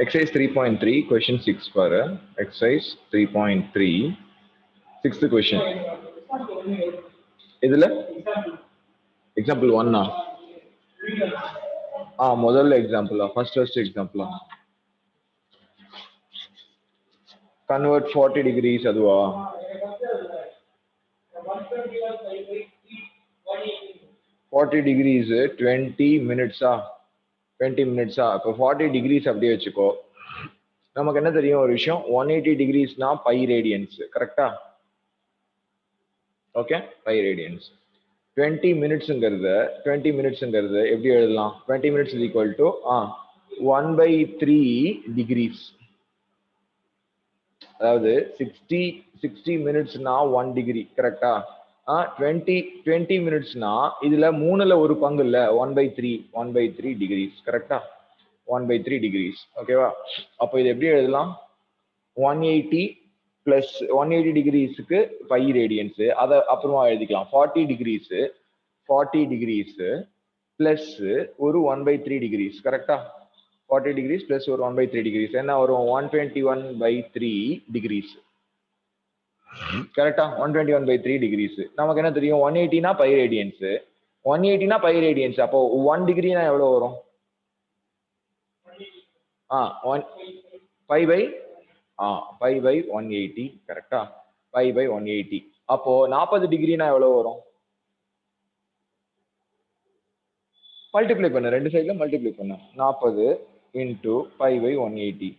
Exercise 3.3, question 6 for exercise 3.3, sixth question. இதுல example 1 முதல்ல example first example convert 40 degrees அதுவா 40 degrees 20 minutes 20 minutes இப்போ 40 degrees அப்படியே வச்சுக்கோ. நமக்கு என்ன தெரியும் ஒரு விஷயம், 180 degreesனா pi radians, correct? Okay, pi radians. 20 minutesங்கிறது எப்படி எழுதலாம்? 20 minutes is equal to 1/3 degrees. அதாவது 60 minutesனா 1 degree, கரெக்டா? 20 minutesனா இதுல மூணுல ஒரு பங்கு இல்ல, 1/3 degrees, கரெக்டா? 1/3 degrees, ஓகேவா? அப்போ இது எப்படி எழுதலாம்? 180 plus 180 degreesக்கு பை ரேடியன்ஸ், அதை அப்புறமா எழுதிக்கலாம். 40 degrees plus ஒரு 1/3 degrees, கரெக்டா? 40 degrees plus ஒரு 1/3 degrees என்ன வரும்? 121/3 degrees, கரெக்டா? 121/3 degrees. நமக்கு என்ன தெரியும்? 180னா பை ரேடியன்ஸ், 180னா பை ரேடியன்ஸ். அப்போ 1 டிகிரினா எவ்வளவு வரும்? Pi by 180, correct? Pi by 180. அப்போ 40 டிகிரினா எவ்வளவு வரும்? மல்டிப்ளை பண்ணு, ரெண்டு சைடுல மல்டிப்ளை பண்ணு. 40 இன்டூ பை பை 180.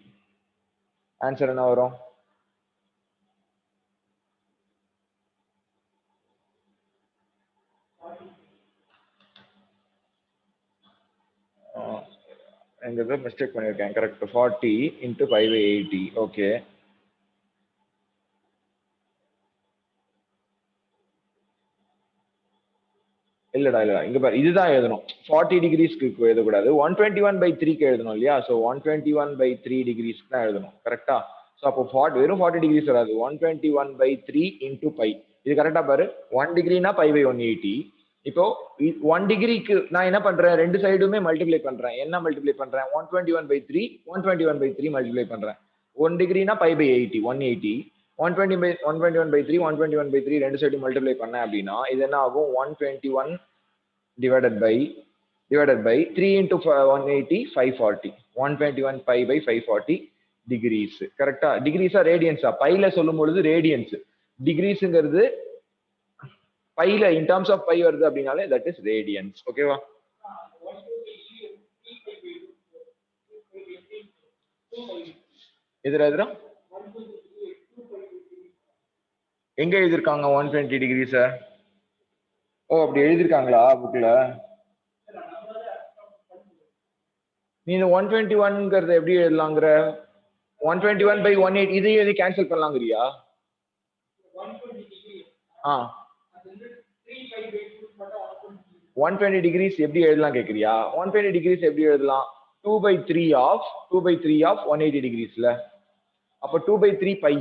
ஆன்சர் என்ன வரும்? எங்க மிஸ்டேக் பண்ணிருக்கேன், correct. 40 into pi by 80. Okay, இல்லடா இங்க பாரு, இதுதான் எழுதணும். 40 டிகிரிஸ்க்கு எழுதக்கூடாது, 121/3க்கு எழுதணும் இல்லையா? ஸோ 121/3 டிகிரிஸ்க்கு தான் எழுதணும், கரெக்டா? ஸோ அப்போ வெறும் 40 டிகிரிஸ் வராது, 121/3 இன்டூ பை. இது கரெக்டா பாரு. 1 டிகிரினா பை பை 180. இப்போ 1 டிகிரிக்கு நான் என்ன பண்றேன்? ரெண்டு சைடுமே மல்டிப்ளை பண்றேன். என்ன மல்டிப்ளை பண்றேன்? 121/3 மல்டிப்ளை பண்றேன். 1 டிகிரினா பை பை 80, 180. 121/3 ரெண்டு சைடு மல்டிப்ளை பண்ண அப்படின்னா இது என்ன ஆகும்? 121 divided by 3 into 180, 540. 121 pi pi 540 degrees, கரெக்டா? டிகிரிஸா ரேடியன்ஸா? பைல சொல்லும் பொழுது ரேடியன்ஸ், டிகிரிஸ்ங்கிறது பைல இன் டர்ம்ஸ் ஆஃப் பை வருது அப்படின்னாலே தட் இஸ் ரேடியன்ஸ், ஓகேவா? எதிரா எங்க எழுதிருக்காங்க 120 டிகிரிஸ்? ஓ, அப்படி எழுதிருக்காங்களா புக்ல? நீ இந்த 121ங்கிறத எப்படி எழுதலாங்கிற? 121/180 இதையும் எது கேன்சல் பண்ணலாங்கிறியா? 120 டிகிரிஸ் எப்படி எழுதலாம் கேக்குறியா? 120 டிகிரிஸ் எப்படி எழுதலாம்? 2/3 ஆஃப் 180 டிகிரிஸ்ல. அப்ப 2/3 பை.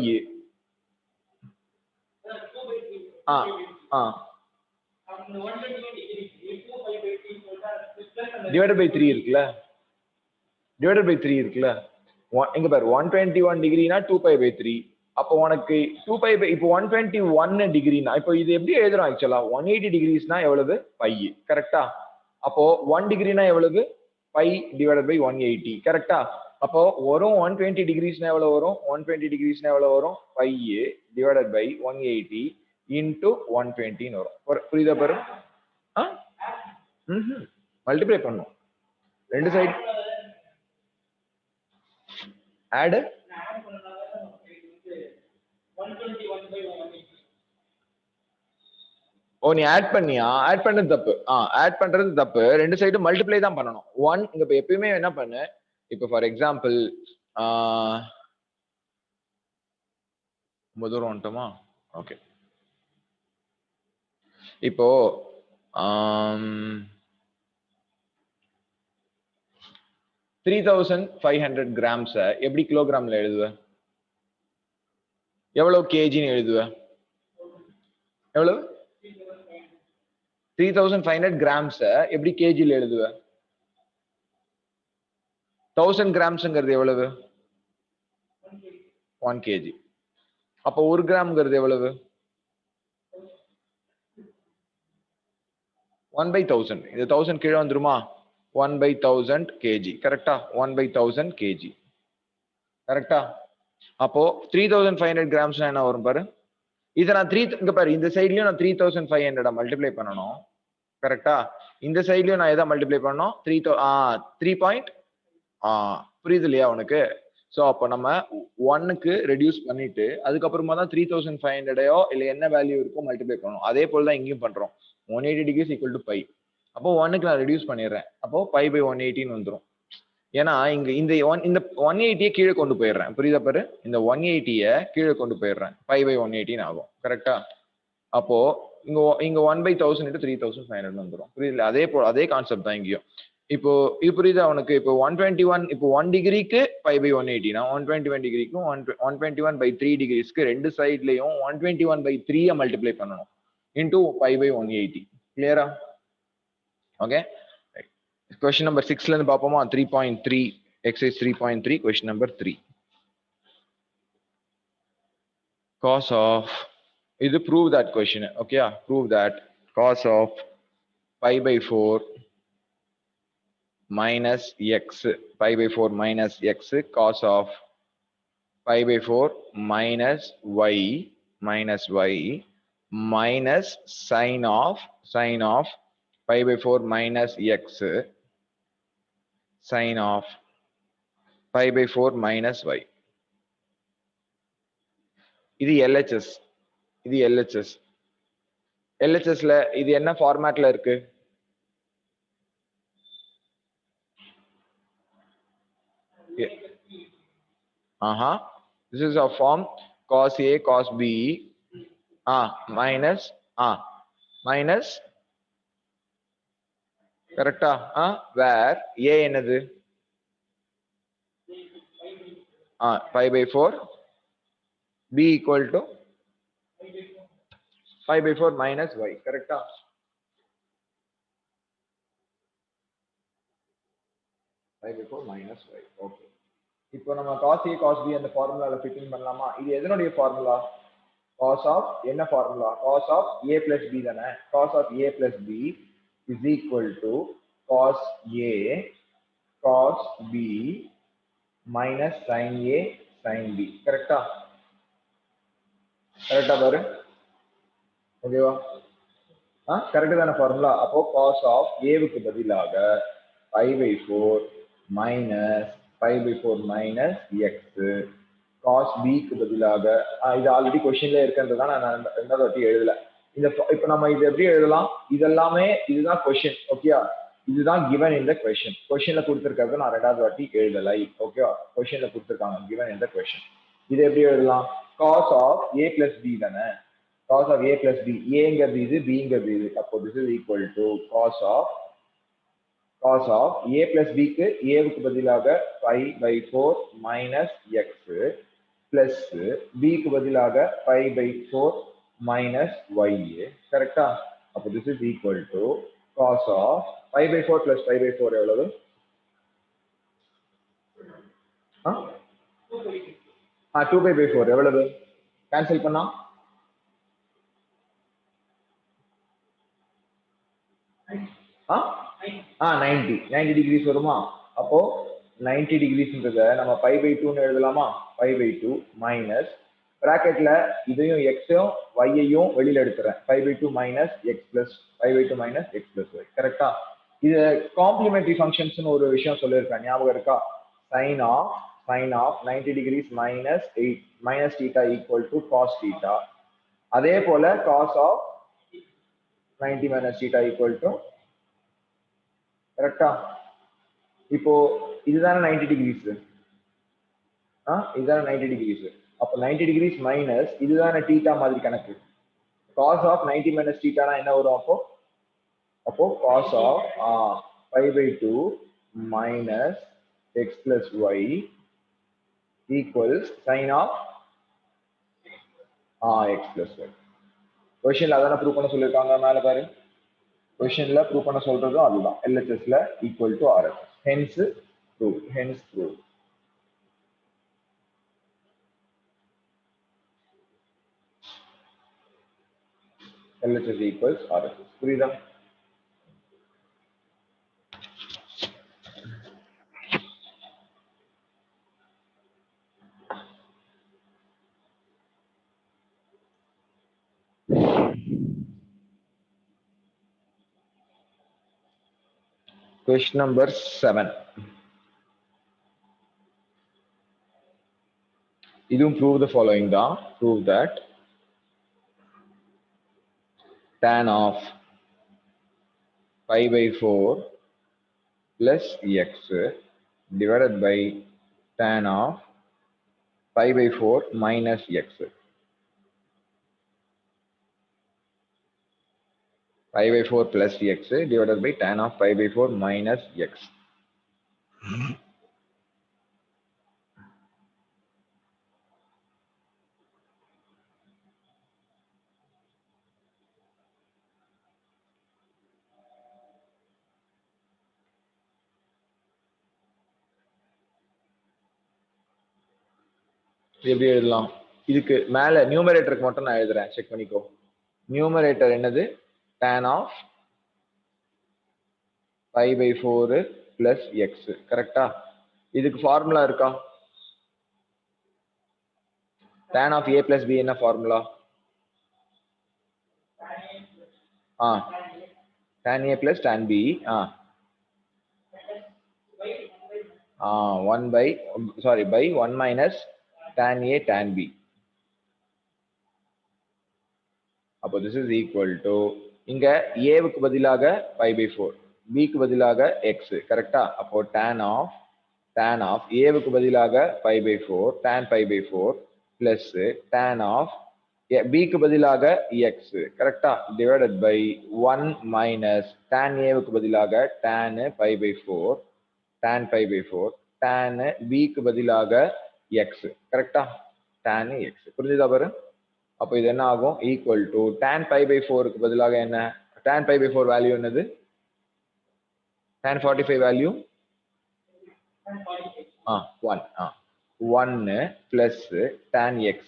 டிவைடட் பை 3 இருக்குல்ல, இங்க பாரு 121 டிகிரினா 2π/3. அப்போ உனக்கு 2π இப்போ 121 டிகிரினா இப்போ இது எப்படி எழுதுறோம்? ஆக்சுவலா 180 டிகிரிஸ்னா எவ்வளவு? பை, கரெக்டா? அப்போ 1 டிகிரினா எவ்வளவு? பை டிவைடட் பை 180, கரெக்டா? அப்போ வரும் 120 டிகிரிஸ்னா எவ்வளவு வரும்? 120 டிகிரிஸ்னா எவ்வளவு வரும்? பை டிவைடட் பை 180 இன்டூ 120 வரும். புரியுதா பாரு? மல்டிப்ளை பண்ணும் ரெண்டு சைடு. ஆட் ஓ, நீ ஆட் பண்ணியா? ஆட் பண்ணது தப்பு. ஆட் பண்றது தப்பு. ரெண்டு சைடு மல்டிப்ளை தான் பண்ணணும். 1 இங்க இப்ப எப்பயுமே என்ன பண்ணு, இப்ப ஃபார் எக்ஸாம்பிள் ரொம்ப தூரம் வந்துட்டோமா? ஓகே, இப்போ 3500 கிராம்ஸ் எப்படி கிலோகிராம்ல எழுதுவ? எவ்வளவு கேஜின்னு எழுதுவ? எவ்வளவு? 3500 கிராம்ஸ் எப்படி கேஜில எழுதுவ? 1000 கிராம்ஸ்ங்கிறது எவ்வளவு? 1 kg. அப்போ 1 கிராம்ங்கிறது எவ்வளவு? 1/1000. இது 1000 கீழே வந்துருமா? 1/1000 kg. கரெக்டா? 1/1000 kg. கரெக்டா? அப்போ 3500 கிராம்ஸ்னா என்ன வரும் பாரு? இதை நான் இங்க பாரு, இந்த சைட்லயும் நான் 3500 மல்டிப்ளை பண்ணணும். கரெக்டா? இந்த சைட்லயும் நான் எதை மல்டிப்ளை பண்ணணும்? 3 புரியுது இல்லையா உனக்கு? சோ அப்போ நம்ம 1க்கு ரெடியூஸ் பண்ணிட்டு அதுக்கப்புறமா தான் 3500 இல்ல என்ன வேல்யூ இருக்கோ மல்டிப்ளை பண்ணணும். அதே போல தான் இங்கேயும் பண்றோம். 180 டிகிரிஸ் ஈக்குவல் டு பை. அப்போ 1க்கு நான் ரெடியூஸ் பண்ணிடுறேன். அப்போ π/180 வந்துடும். ஏன்னா இங்க இந்த 180 கீழே கொண்டு போயிடுறேன். புரியுதா பாரு? இந்த 180 கீழே கொண்டு போயிடுறேன். π/180 ஆகும். கரெக்டா? அப்போ இங்க 1/1000 into 3500 வந்துடும். புரியுது? அதே கான்செப்ட் தான் இங்கேயும். இப்போ இது புரியுதா உனக்கு? இப்போ 121 இப்போ 1 டிகிரிக்கு π/180 னா 121 டிகிரிக்கும் 121/3 டிகிரிஸ்க்கு ரெண்டு சைட்லயும் 121/3 மல்டிப்ளை பண்ணணும் இன்டூ π/180. கிளியரா? ஓகே. Question number 6ல இருந்து பாப்போமா? 3.3 exercise 3.3 question number 3. Cos of இது prove that question. Okay, prove that cos of π/4 minus x, π/4 minus x, cos of π/4 minus y minus sin of π/4 minus x sin of π/4 minus y. இது LHS. இது LHS. LHSல இது என்ன ஃபார்மேட்ல இருக்கு? This is a form cos A cos B minus கரெக்டா? where A என்னது? π/4, B equal to π/4 minus y. கரெக்டா? π/4 minus y. Okay. இப்போ நம்ம cos A cos B அந்த ஃபார்முலால ஃபிட் இன் பண்ணலாமா? இது எதனுடைய ஃபார்முலா? cos of என்ன formula? cos of A plus B தானே? cos of A plus B is equal to cos A cos B minus sin A sin B. கரெக்டா? கரெக்டா பாரு? ஓகேவா? கரெக்ட் தானே ஃபார்முலா? அப்போ cos of A-வுக்கு பதிலாக π/4 minus π/4 minus x, cos B-க்கு பதிலாக இது ஆல்ரெடி क्वेश्चनல இருக்குன்றத நான் ரெண்டாவது வாட்டி எழுதல. இப்போ நம்ம இது எப்படி எழுதலாம்? இதெல்லாமே இதுதான் क्वेश्चन. ஓகேயா? இதுதான் given in the question. क्वेश्चनல கொடுத்திருக்கிறது நான் ரெண்டாவது வாட்டி எழுதலை. ஓகேவா? क्वेश्चनல கொடுத்திருக்காங்க given in the question. இது எப்படி எழுதலாம்? cos of A plus B தானே? cos of A plus B. Aங்கிறது இது, Bங்கிறது இது. அப்போ this is equal to cos of A plus Bக்கு Aவுக்கு பதிலாக π/4 minus x plus Bக்கு பதிலாக π/4 minus y. கரெக்டா? அப்போ this is equal to cos of π/4 plus π/4 எவ்வளவு? 2π/4 எவ்வளவு? கேன்சல் பண்ணா 90 டிகிரிஸ் வருமா? அப்போ 90 டிகிரிஸ்ன்றத நம்ம π/2 ன்னு எழுதலாமா? π/2 மைனஸ் பிராக்கெட்ல இதையும் எக்ஸையும் ஒய்யையும் வெளியில எடுத்துறேன். π/2 minus x plus π/2 minus x plus y. கரெக்டா? இது காம்ப்ளிமெண்டரி ஃபங்க்ஷன்ஸ்னு ஒரு விஷயம் சொல்லியிருக்கேன், ஞாபகம் இருக்கா? sin of 90 degrees minus θ equal to cos θ. அதே போல cos of 90 minus θ equal to கரெக்டா? இப்போ இதுதானே 90 டிகிரிஸ். இதுதானே 90 டிகிரிஸ். அப்போ 90 டிகிரிஸ் மைனஸ் இதுதானே θ மாதிரி கணக்கு. cos of 90 minus θ னா என்ன வரும்? அப்போ cos of π/2 minus x plus y equals sin of x plus y. क्वेश्चनல அதான ப்ரூவ் பண்ண சொல்லிருக்காங்க. மேல பாரு, क्वेश्चनல ப்ரூவ் பண்ண சொல்றதும் அதுதான். LHSல equal to RHS. Hence Prove. Hence prove. LHS equals RHS. புரியுதா? Question number 7. இதுவும் prove the following தான். Prove that tan of pi by 4 plus x divided by tan of pi by 4 minus x. Pi by 4 plus x divided by tan of pi by 4 minus x. எப்படி எழுதலாம்? இதுக்கு மேல நியூமரேட்டருக்கு மட்டும் நான் எழுதுறேன், check பண்ணிக்கோ. Numerator என்னது? tan of pi by 4 plus x. கரெக்டா? இதுக்கு ஃபார்முலா இருக்கா? tan of a plus b என்ன formula? tan a plus tan b. 1 minus tan a tan b. அப்போ this is equal to இங்க a வுக்கு பதிலாக pi by 4, b க்கு பதிலாக x. கரெக்டா? அப்போ tan of a வுக்கு பதிலாக pi by 4 tan pi by 4 plus tan of b க்கு பதிலாக x. கரெக்டா? divided by 1 minus tan a வுக்கு பதிலாக tan pi by 4 tan pi by 4 tan b க்கு பதிலாக x. கரெக்டா? tan x. புரிஞ்சுதா பாரு? அப்போ இது என்ன ஆகும்? Equal to tan pi by 4க்கு பதிலாக என்ன? tan pi by 4 வேல்யூ என்னது? tan 45 value 1 plus tan x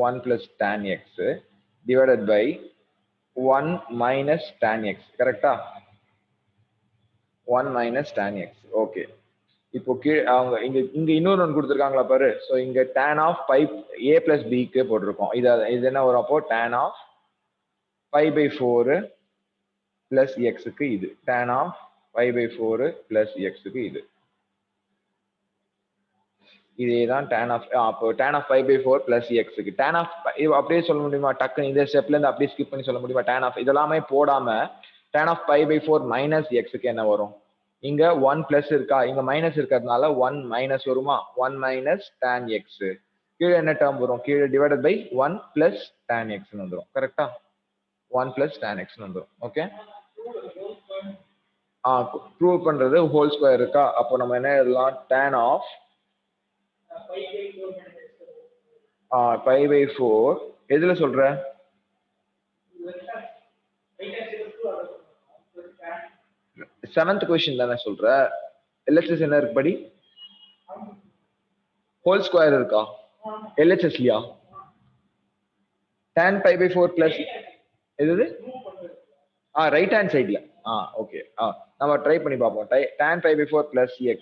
1 plus tan x divided by 1 minus tan x. கரெக்டா? 1 minus tan x. ஓகே. இப்போ அவங்க இங்க இன்னொரு ஒன்று கொடுத்துருக்காங்களா பாரு. ஸோ இங்க tan of pi a plus b க்கு போட்டிருக்கோம். இது என்ன வரும்? அப்போ tan of pi by 4 plus x க்கு இது tan of pi by 4 plus x க்கு இது. இதேதான் tan of அப்போ tan of pi by 4 plus x க்கு tan of அப்படியே சொல்ல முடியுமா? டக்கு இந்த ஸ்டெப்ல இருந்து அப்படியே ஸ்கிப் பண்ணி சொல்ல முடியுமா? tan of இதெல்லாமே போடாம tan of pi by 4 minus x க்கு என்ன வரும்? இங்க 1 பிளஸ் இருக்கா, இங்க மைனஸ் இருக்கிறதுனால 1 மைனஸ் வருமா? 1 மைனஸ் tan x. கீழே என்ன டேர்ம் வரும்? கீழே divided by 1 plus tan x வந்துடும். கரெக்டா? 1 பிளஸ் tan x வந்துடும். ஓகே, ப்ரூவ் பண்றது ஹோல் ஸ்கொயர் இருக்கா? அப்போ நம்ம என்ன எழுதலாம்? tan of pi by 4 எதுல சொல்ற? செவன்த் கொஸ்டின் தானே சொல்ற? எல்ஹெச்எஸ் என்ன இருக்கு படி? ஹோல் ஸ்கொயர் இருக்கா எல்ஹெச்எஸ்லியா? tan pi by 4 பிளஸ் எது? ரைட் ஹேண்ட் சைட்ல. ஓகே, நம்ம ட்ரை பண்ணி பார்ப்போம். tan pi by 4 plus x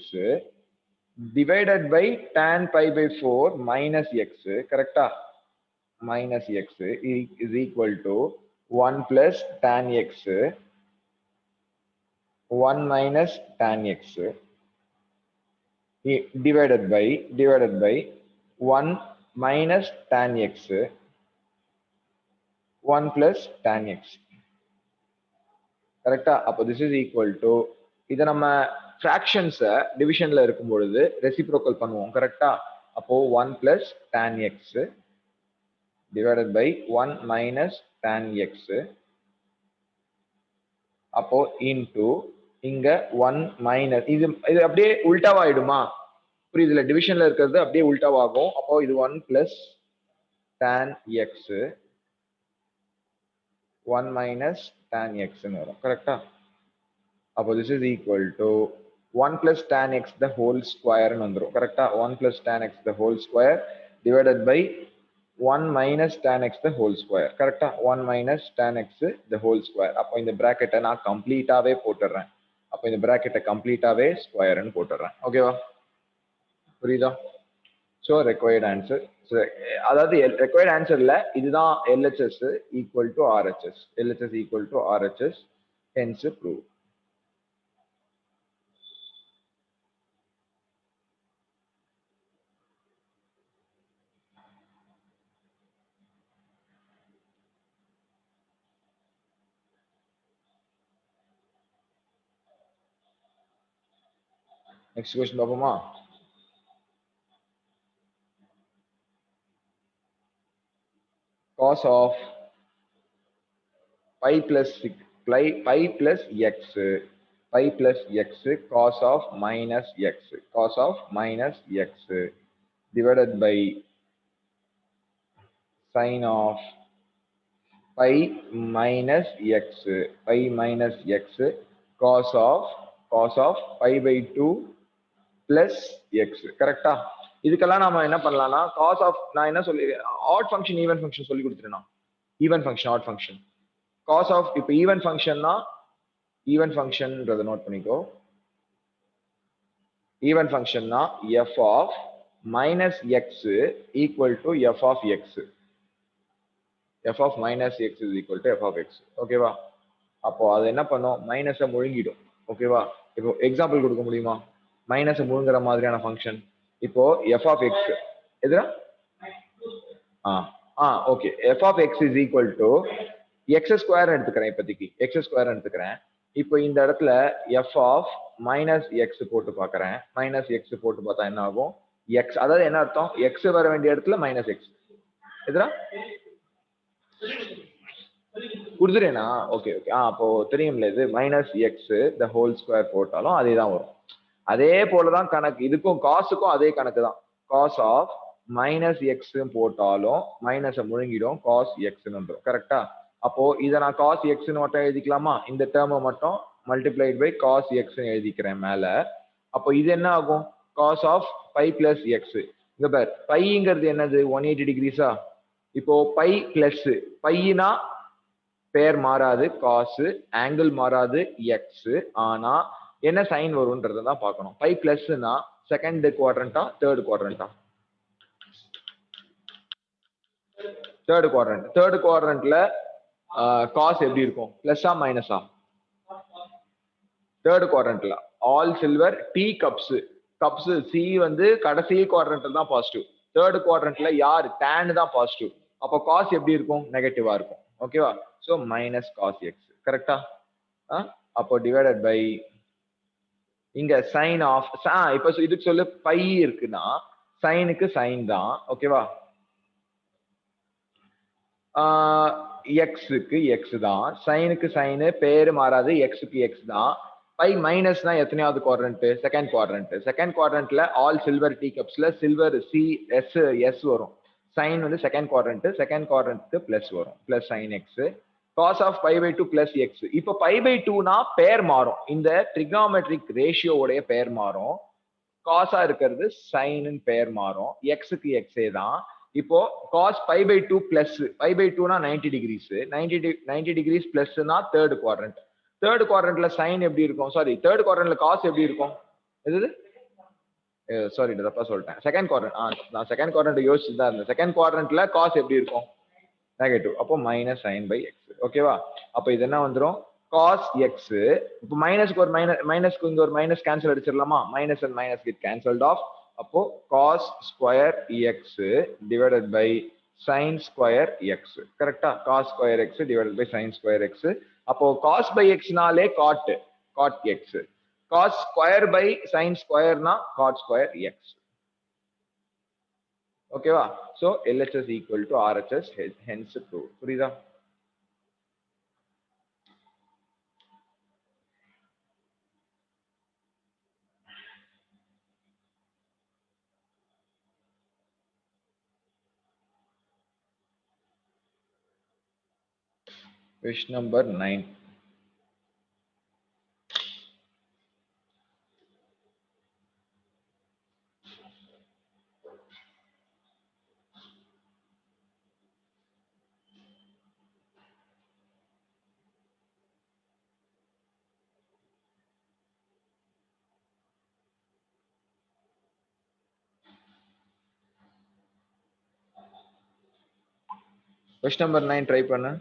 divided by tan pi by 4 minus x. கரெக்டா? minus x is equal to 1 plus tan x 1 minus tan x divided by 1 minus tan x 1 plus tan x. கரெக்டா? அப்போ this is equal to இதை நம்ம fractions டிவிஷன்ல இருக்கும் பொழுது reciprocal பண்ணுவோம். கரெக்டா? அப்போ 1 plus tan x divided by 1 minus tan x அப்போ into இங்க 1 minus இது அப்படியே உல்டாவாயிடுமா? புரியுதுல? டிவிஷன்ல இருக்கிறது அப்படியே உல்டாவாகும். அப்போ இது 1 plus tan x 1 minus tan x வரும். கரெக்டா? அப்போ this is equal to 1 plus tan x the whole square ன்னு வந்துரும் கரெக்டா 1 plus tan x the whole square divided by 1 minus tan x the whole square கரெக்டா 1 minus tan x the whole square அப்போ இந்த பிராக்கெட்டை நான் கம்ப்ளீட்டாவே போட்டுறேன் அப்போ இந்த பிராக்கெட்டை கம்ப்ளீட்டாவே ஸ்கொயர்னு போட்டுறேன் ஓகேவா புரியுதா ஸோ ரெக்வயர்ட் ஆன்சர் அதாவது ரெக்வயர்ட் ஆன்சர்ல இதுதான் LHS equal to RHS LHS equal to RHS hence prove next question பார்ப்போமா cos of pi plus pi plus x pi plus x cos of minus x divided by sin of pi minus x cos of pi by 2 plus x கரெக்டா இதுக்கெல்லாம் நாம என்ன பண்ணலாம்னா cos of நான் என்ன சொல்லி add function even function சொல்லி கொடுத்துறேன் even function odd function cos of இப்போ ஈவன் ஃபங்க்ஷன்னா ஈவன் ஃபங்க்ஷன்ன்றதை நோட் பண்ணிக்கோ ஈவன் ஃபங்க்ஷன்னா f of minus x equal to f of x f of minus x is equal to f of x ஓகேவா அப்போ அது என்ன பண்ணும் மைனஸை முழுங்கிடும் ஓகேவா இப்போ எக்ஸாம்பிள் கொடுக்க முடியுமா மைனஸை முழுங்குற மாதிரியான ஃபங்க்ஷன் இப்போ f of x எதுனா okay f of x is equal to x square எடுத்துக்கிறேன் இப்போதைக்கு x ஸ்கொயர் எடுத்துக்கிறேன் இப்போ இந்த இடத்துல f of minus x போட்டு பார்க்குறேன் மைனஸ் x போட்டு பார்த்தா என்ன ஆகும் x அதாவது என்ன அர்த்தம் x வர வேண்டிய இடத்துல மைனஸ் x எதுனா கொடுத்துறேனா ஓகே ஓகே அப்போ தெரியும்ல இது minus X the whole square போட்டாலும் அதே தான் வரும் அதே போலதான் கணக்கு இதுக்கும் காசுக்கும் அதே கணக்கு தான் காஸ் ஆஃப் மைனஸ் எக்ஸ் போட்டாலும் மைனஸை முழுங்கிடும் காஸ் எக்ஸ்ன்னு வந்துடும் கரெக்டா அப்போ இதை நான் காஸ் எக்ஸ்ன்னு மட்டும் எழுதிக்கலாமா இந்த டேர்மை மட்டும் மல்டிப்ளைட் பை காஸ் எக்ஸ்ன்னு எழுதிக்கிறேன் மேல அப்போ இது என்ன ஆகும் cos of pi plus x இங்க பார் பைங்கிறது என்னது 180 டிகிரிஸா இப்போ பை பிளஸ் பையினா பேர் மாறாது காசு ஆங்கிள் மாறாது எக்ஸ் ஆனா என்ன சைன் வரும்ன்றதை தான் பார்க்கணும் பை பிளஸ்னா செகண்ட் குவாட்ரண்டா தேர்ட் குவாட்ரண்டா தேர்ட் குவாட்ரண்ட்ல காஸ் எப்படி இருக்கும் பிளஸ்ஸா மைனஸா தேர்ட் குவாட்ரண்ட்ல all silver tea cups C வந்து கடைசி குவாட்ரண்ட்ல தான் பாசிட்டிவ் தேர்ட் குவாட்ரண்ட்ல யார் டேன் தான் பாசிட்டிவ் அப்போ காஸ் எப்படி இருக்கும் நெகட்டிவா இருக்கும் ஓகேவா ஸோ மைனஸ் காஸ் எக்ஸ் கரெக்டா அப்போ டிவைடட் பை இங்க சைன் ஆஃப் இப்போ இதுக்கு சொல்லு பை இருக்குன்னா சைனுக்கு சைன் தான் ஓகேவா எக்ஸுக்கு எக்ஸ் தான் சைனுக்கு சைனு பேரு மாறாது எக்ஸுக்கு எக்ஸ் தான் பை மைனஸ்னா எத்தனையாவது குவாட்ரண்ட் செகண்ட் குவாட்ரண்ட்ல ஆல் சில்வர் டீ கப்ஸ்ல சில்வர் சி எஸ் வரும் சைன் வந்து செகண்ட் குவாட்ரண்ட்க்கு பிளஸ் வரும் plus sine x cos of pi pi 2 plus x இப்போ பை பை 2னா பேர் மாறும் இந்த ட்ரிக்னாமெட்ரிக் ரேஷியோவுடைய பேர் மாறும் காஸா இருக்கிறது சைனு பேர் மாறும் எக்ஸுக்கு எக்ஸே தான் இப்போ cos pi pi 2 plus pi pi 2னா 90 டிகிரிஸ் 90 டிகிரிஸ் பிளஸ்னா தேர்ட் குவாட்ரண்ட்ல சைன் எப்படி இருக்கும் சாரி தேர்ட் குவாட்ரண்ட்ல காஸ் எப்படி இருக்கும் எது சாரி தப்பா சொல்லிட்டேன் செகண்ட் குவாட்ரண்ட் நான் செகண்ட் குவாட்ரண்ட் யோசிச்சு தான் இருந்தேன் செகண்ட் குவாட்ரண்ட்ல காஸ் எப்படி இருக்கும் நெகட்டிவ் அப்போ மைனஸ் சைன் பை எக்ஸ் ஓகேவா அப்போ இது என்ன வந்துடும் காஸ் எக்ஸ் இப்போ மைனஸ்க்கு ஒரு மைனஸ்க்கு இங்க ஒரு மைனஸ் கேன்சல் அடிச்சிடலாமா minus and minus get cancelled off அப்போ cos square x divided by sine square x கரெக்டா cos square x divided by sine square x அப்போ காஸ் பை எக்ஸ்னாலே cot x cos square by sine ஸ்கொயர்னா cot square x ஓகேவா so LHS equal to RHS hence proved புரியுதா Question number 9 question number 9 try பண்ணு.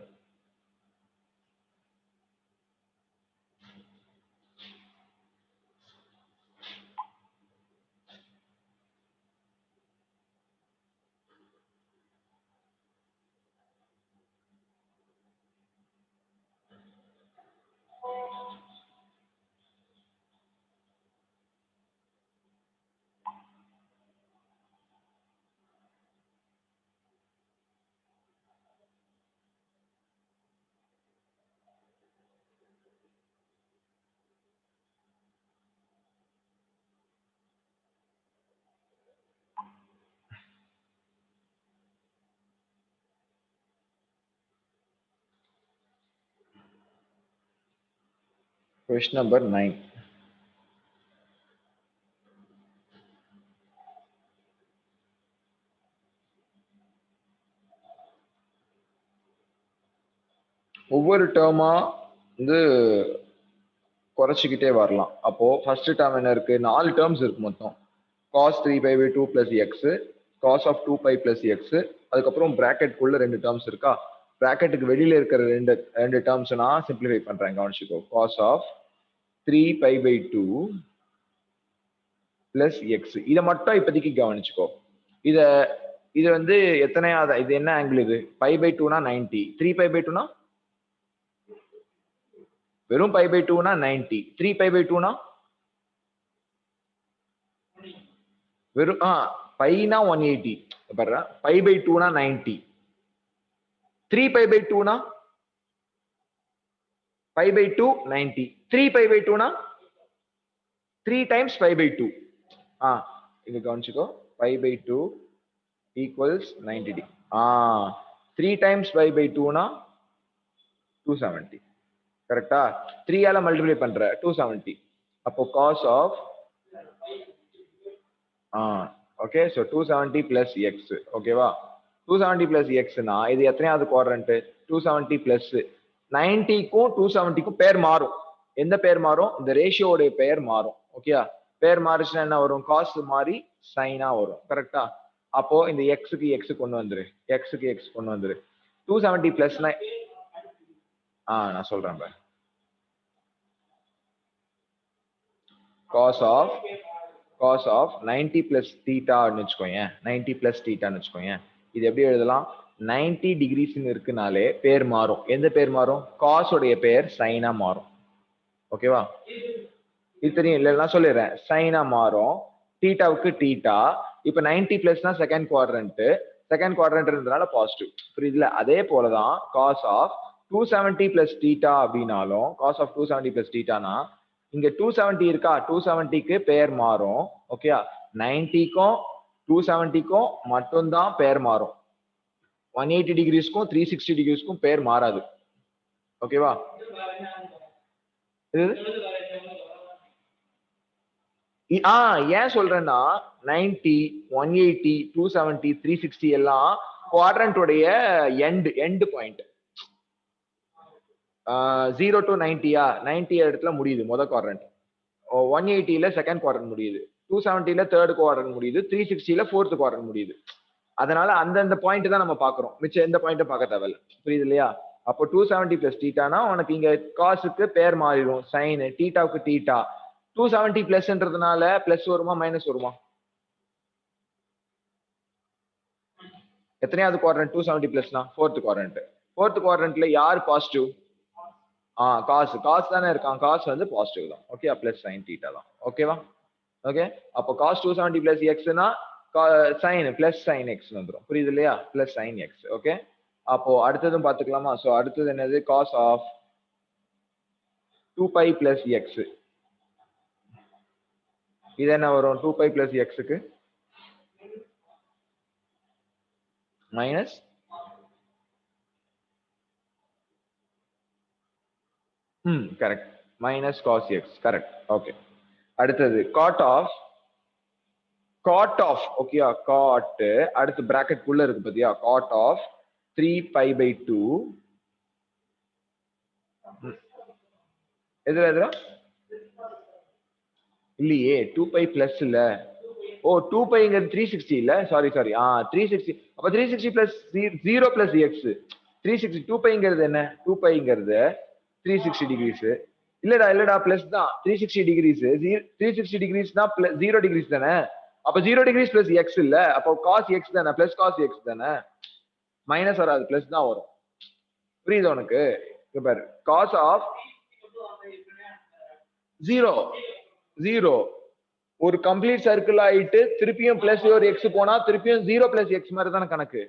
Question number 9. ஒவ்வொரு டேர்மா வந்து குறைச்சிக்கிட்டே வரலாம். அப்போ ஃபர்ஸ்ட் டேர்ம் என்ன இருக்கு? 4 டேர்ம்ஸ் இருக்கு மொத்தம். cos 3π/2 plus x, cos of 2π plus x, அதுக்கப்புறம் பிராக்கெட்குள்ள 2 டேர்ம்ஸ் இருக்கா? பிராக்கெட்டுக்கு வெளியில இருக்கிற ரெண்டு டேர்ம்ஸ் நான் சிம்பிளிஃபை பண்றேன், கவனிச்சுக்கோ. cos of 3π/2 plus x, இதை மட்டும் இப்போதைக்கு கவனிச்சுக்கோ. இத இது வந்து எத்தனையாவது? இது என்ன ஆங்கிள்? இது π/2னா 90, 3π/2னா வெறும் π/2னா 90, 3π/2னா வெறும் பைனா 180. பாரு, π/2னா 90, 3π/2னா π/2 90, 3π/2னா 3 times π/2. இது கவனிச்சுக்கோ. π/2 equals 90. 3 times π/2னா 270. கரெக்டா? 3 ஆல மல்டிப்ளை பண்ற 270. அப்போ cos of okay, so 270 plus x. ஓகேவா? 270 plus x னா இது எத்தனையாவது குவாட்ரண்ட்? 270 plus 90க்கும் 270க்கும் பேர் மாறும். எந்த பேர் மாறும்? இந்த ரேஷியோட பேர் மாறும். ஓகேயா? பேர் மாறுச்சுன்னா என்ன வரும்? காஸ் மாறி சைனா வரும். கரெக்டா? அப்போ இந்த எக்ஸுக்கு எக்ஸ் கொண்டு வந்துரு, எக்ஸுக்கு எக்ஸ் கொண்டு வந்துரு. 270 பிளஸ்னா நான் சொல்றேன் பாரு. cos of 90 plus theta ன்னு வச்சுக்கோங்க, 90 plus theta ன்னு வச்சுக்கோங்க. இது எப்படி எழுதலாம்? 90 டிகிரிஸ் இருக்குனாலே பேர் மாறும். எந்த பேர் மாறும்? cos உடைய பேர் சைனா மாறும். ஓகேவா? இது தெரியும் இல்ல? நான் சொல்லிடுறேன். சைனா மாறும், தீட்டாவுக்கு தீட்டா. இப்ப 90 பிளஸ்னா செகண்ட் குவாட்ரண்ட்ன்றதுனால பாசிட்டிவ். புரியுதுல? அதே போலதான் cos of 270 plus theta அப்படின்னாலும், cos of 270 plus thetaனா இங்க 270 இருக்கா? 270க்கு பேர் மாறும். ஓகேயா? 90க்கும் 270க்கும் மட்டும்தான் பேர் மாறும். 180 டிகிரிஸ்க்கும் 360 டிகிரிஸ்க்கும் பேர் மாறாது. ஓகேவா? ஏன் சொல்றேன்னா 90, 180, 270, 360 எல்லாம் குவாட்ரண்ட்டுடைய எண்ட் பாயிண்ட். 0 to 90யா? 90 இடத்துல முடியுது முதல் குவாட்ரண்ட். 180ல செகண்ட் குவாட்ரண்ட் முடியுது, 270ல தேர்ட் குவாட்ரண்ட் முடியுது, 360ல ஃபோர்த் குவாட்ரண்ட் முடியுது. அதனால அந்தந்த பாயிண்ட் தான் நம்ம பாக்குறோம், மிச்சம் எந்த பாயிண்ட்டும் பார்க்க தேவையில்ல. புரியுது இல்லையா? அப்போ 270 பிளஸ் தீட்டானா உனக்கு இங்க காசுக்கு பேர் மாறிடும், சைன். தீட்டாவுக்கு தீட்டா. 270 பிளஸ்ன்றதுனால பிளஸ் வருமா மைனஸ் வருமா? எத்தனையாவது குவாட்ரண்ட்? 270 பிளஸ்னா ஃபோர்த் குவாட்ரண்ட். ஃபோர்த் குவாட்ரண்ட்ல யார் பாசிட்டிவ்? காசு தானே இருக்கான். காசு வந்து பாசிட்டிவ் தான். ஓகே, பிளஸ் சைன் தீட்டா தான். ஓகேவா? ஓகே, அப்போ காஸ் 270 பிளஸ் எக்ஸ்னா சைன் பிளஸ் சைன் எக்ஸ் வந்துடும். புரியுது இல்லையா? Plus sine X. ஓகே, அப்போ அடுத்ததும் பாத்துக்கலாமா? சோ அடுத்தது என்னது? Cos of 2π plus x. இது என்ன வரும்? 2π பிளஸ் எக்ஸுக்கு minus correct, minus cos x. Correct. Okay, அடுத்தது காட் ஆஃப் ஓகே, காட் அடுத்து பிராக்கெட் குள்ள இருக்கு பாத்தியா? Cot of 3π/2. எதுல இல்லையே, 2π பிளஸ் இல்ல. ஓ 2πங்கிறது 360 இல்ல சாரி 360 அப்ப 360 பிளஸ் 0 பிளஸ் எக்ஸ் 360 2πங்கிறது என்ன 2πங்கிறது 360 டிகிரிஸ் இல்லடா பிளஸ் தான் 360 டிகிரிஸ் 360 டிகிரிஸ்னா 0 டிகிரிஸ் தானே அப்ப 0 டிகிரிஸ் பிளஸ் எக்ஸ் இல்ல அப்போ காஸ் எக்ஸ் தானே பிளஸ் காஸ் எக்ஸ் தானே மைனஸ் வராது பிளஸ் தான் வரும் புரியுது உனக்கு இங்க பாரு காஸ் ஆஃப் 0 ஒரு கம்ப்ளீட் சர்க்கிள் ஆயிட்டு திருப்பியும் பிளஸ் ஒரு எக்ஸ் போனா திருப்பியும் 0 பிளஸ் எக்ஸ் மாதிரி தானே கணக்கு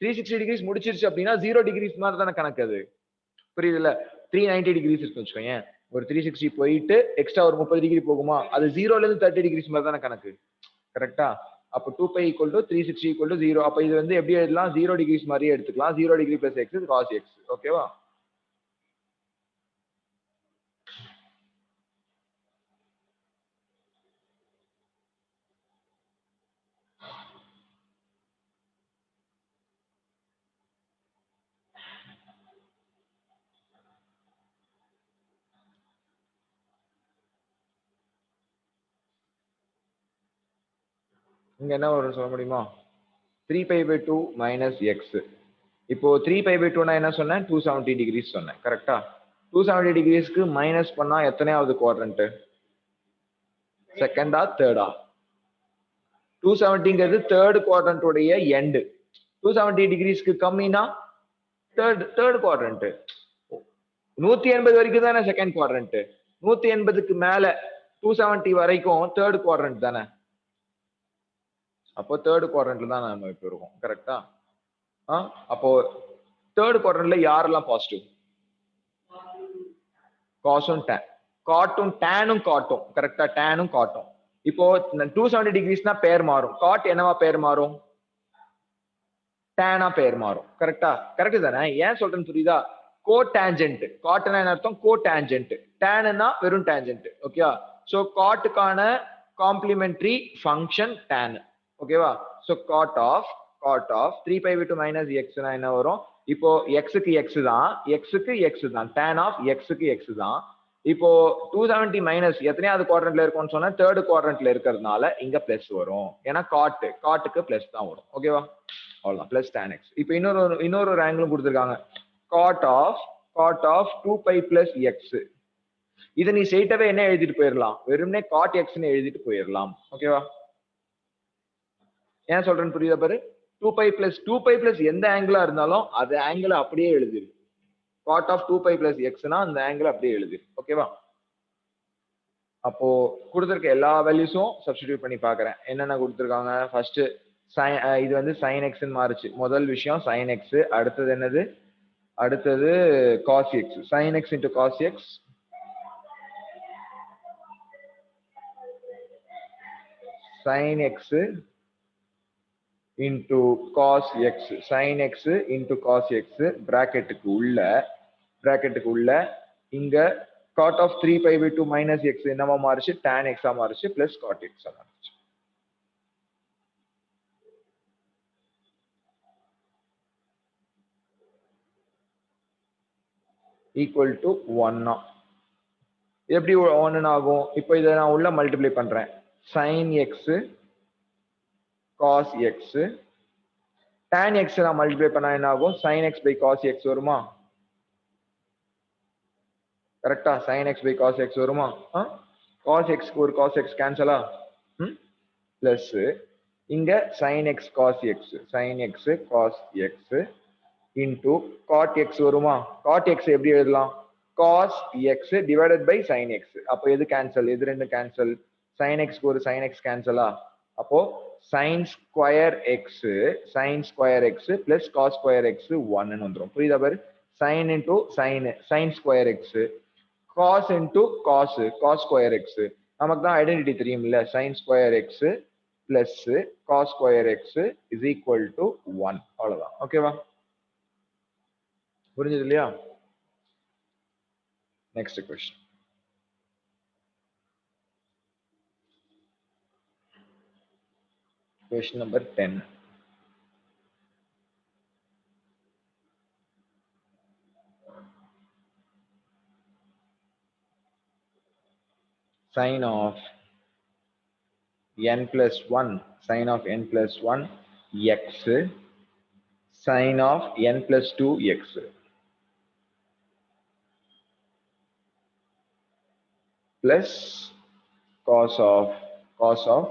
360 டிகிரிஸ் முடிச்சிருச்சு அப்படின்னா 0 டிகிரிஸ் மாதிரி தானே கணக்கு அது புரியுதுல்ல 390 டிகிரிஸ் இருக்கு வச்சுக்கோங்க ஒரு 360 போயிட்டு எக்ஸ்ட்ரா ஒரு 30 டிகிரி போகுமா அது 0ல இருந்து 30 டிகிரிஸ் மாதிரி தானே கணக்கு கரெக்டா அப்போ 2π ஈக்குவல் டு 360 ஈக்குவல் டு 0 அப்ப இது வந்து எப்படி எழுதலாம் 0 டிகிரிஸ் மாதிரியே எடுத்துக்கலாம் 0 degree plus x cos x ஓகேவா இங்க என்ன வரும் சொல்ல முடியுமா 3π/2 மைனஸ் எக்ஸ் இப்போ 3π/2 என்ன சொன்னேன் 270 டிகிரிஸ் சொன்னேன் கரெக்டா 270 டிகிரிஸ்க்கு மைனஸ் பண்ணா எத்தனையாவது குவாட்ரண்ட் செகண்டா தேர்டா 270ங்கிறது தேர்ட் குவாட்ரண்ட் உடைய எண்ட் 270 டிகிரிஸ்க்கு கம்மினா தேர்ட் குவாட்ரண்ட் 180 வரைக்கும் தானே செகண்ட் குவாட்ரண்ட் 180க்கு மேல 270 வரைக்கும் தேர்ட் குவாட்ரண்ட் தானே அப்போ தேர்ட் குவாட்ரண்ட்ல தான் நம்ம இப்போ இருக்கோம் கரெக்டா அப்போ தேர்ட் குவாட்ரண்ட்ல யாரெல்லாம் பாசிட்டிவ் காசும் டேன் காட்டும் டேனும் காட்டும் கரெக்டா டேனும் காட்டும் இப்போ 270 டிகிரிஸ்னா பேர் மாறும் காட் என்னவா பேர் மாறும் டேனா பேர் மாறும் கரெக்டா கரெக்ட் தானே ஏன் சொல்றேன்னு புரியுதா கோ டேஞ்சன்ட் காட்னா என்ன அர்த்தம் கோ டேஞ்சன்ட் டேன்னா வெறும் டேஞ்சன்ட் ஓகேவா சோ காட்டுக்கான காம்ப்ளிமெண்டரி ஃபங்க்ஷன் டேன் ஓகேவா சோ காட் ஆஃப் 3π/2 மைனஸ் எக்ஸ்னா என்ன வரும் இப்போ எக்ஸுக்கு எக்ஸ் தான் டேன் ஆஃப் எக்ஸுக்கு எக்ஸ் தான் இப்போ 270 மைனஸ் எத்தனையாவது குவாட்ரண்ட்ல இருக்கும்னு சொன்னா தேர்ட் குவாட்ரண்ட்ல இருக்கிறதுனால இங்க பிளஸ் வரும் ஏன்னா காட்டுக்கு பிளஸ் தான் வரும் ஓகேவா அவ்வளவுதான் பிளஸ் tan x இப்போ இன்னொரு ஆங்கிளும் கொடுத்துருக்காங்க cot of 2π plus x இதை நீ ஸ்ட்ரைட்டாவே என்ன எழுதிட்டு போயிடலாம் வெறும்னே cot x ன்னு எழுதிட்டு போயிடலாம் ஓகேவா ஏன் சொல்றேன்னு புரியுதா பாரு 2π plus எந்த ஆங்கிளா இருந்தாலும் அது ஆங்கிள் அப்படியே எழுதிரு cot of 2π plus x னா அந்த ஆங்கிள் அப்படியே எழுதிரு ஓகேவா அப்போ கொடுத்துருக்க எல்லா வேல்யூஸும் சப்ஸ்டிடியூட் பண்ணி பாக்குறேன் என்னென்ன கொடுத்துருக்காங்க ஃபர்ஸ்ட் இது வந்து sin x ன்னு மாறுச்சு முதல் விஷயம் sin x அடுத்தது என்னது அடுத்தது cos x sin x into cos x sin x into cos x sin x into cos x பிராக்கெட்டுக்கு உள்ள இங்க cot of 3π/2 minus x என்னவா மாறுச்சு tan x ஆ மாறுச்சு plus cot x ஆ மாறுச்சு equal to 1 எப்படி 1 ஆகும் இப்போ இதை நான் உள்ள மல்டிப்ளை பண்றேன் sin x cos x tan x நான் மல்டிப்ளை பண்ணா என்ன ஆகும் sin x by cos x வருமா கரெக்டா sin x by cos x வருமா cos x ஒரு cos x கேன்சலா பிளஸ் இங்க sin x cos x cos x into cot x வருமா cot x எப்படி எழுதலாம் cos x divided by sin x அப்போ எது கேன்சல் எது ரெண்டு கேன்சல் sin x ஒரு sin x கேன்சலா அப்போ sin square x plus cos square x 1 ன்னு வந்துரும் புரியுதா பாரு sin into sin square x cos into cos square x நமக்கு தான் ஐடென்டிட்டி தெரியும் இல்ல sin square x plus cos square x is equal to 1 அவ்வளவுதான் ஓகேவா புரிஞ்சது இல்லையா next question question number 10 sin of n plus 1 sin of n plus 1 x sin of n plus 2 x plus cos of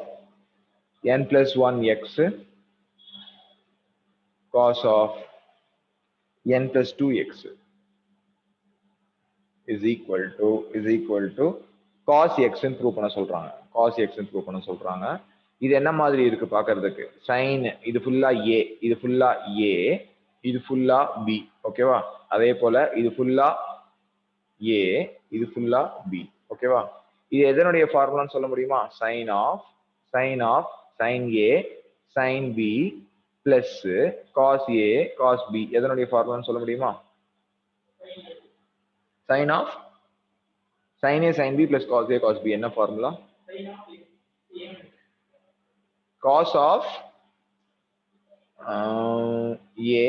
n plus 1 x cos of n plus 2 x is equal to cos x ன்னு prove பண்ண சொல்றாங்க. cos x ன்னு prove பண்ண சொல்றாங்க. இது என்ன மாதிரி இருக்கு பாக்குறதுக்கு? sin இது ஃபுல்லா a, இது ஃபுல்லா a, இது ஃபுல்லா b. ஓகேவா? அதே போல இது ஃபுல்லா a, இது ஃபுல்லா b. ஓகேவா? இது எதனுடைய ஃபார்முலான்னு சொல்ல முடியுமா? sin of sin a sin b plus cos a cos b எதனுடைய ஃபார்முலான்னு சொல்ல முடியுமா? sin of sin a sin b plus cos a cos b என்ன formula? cos of a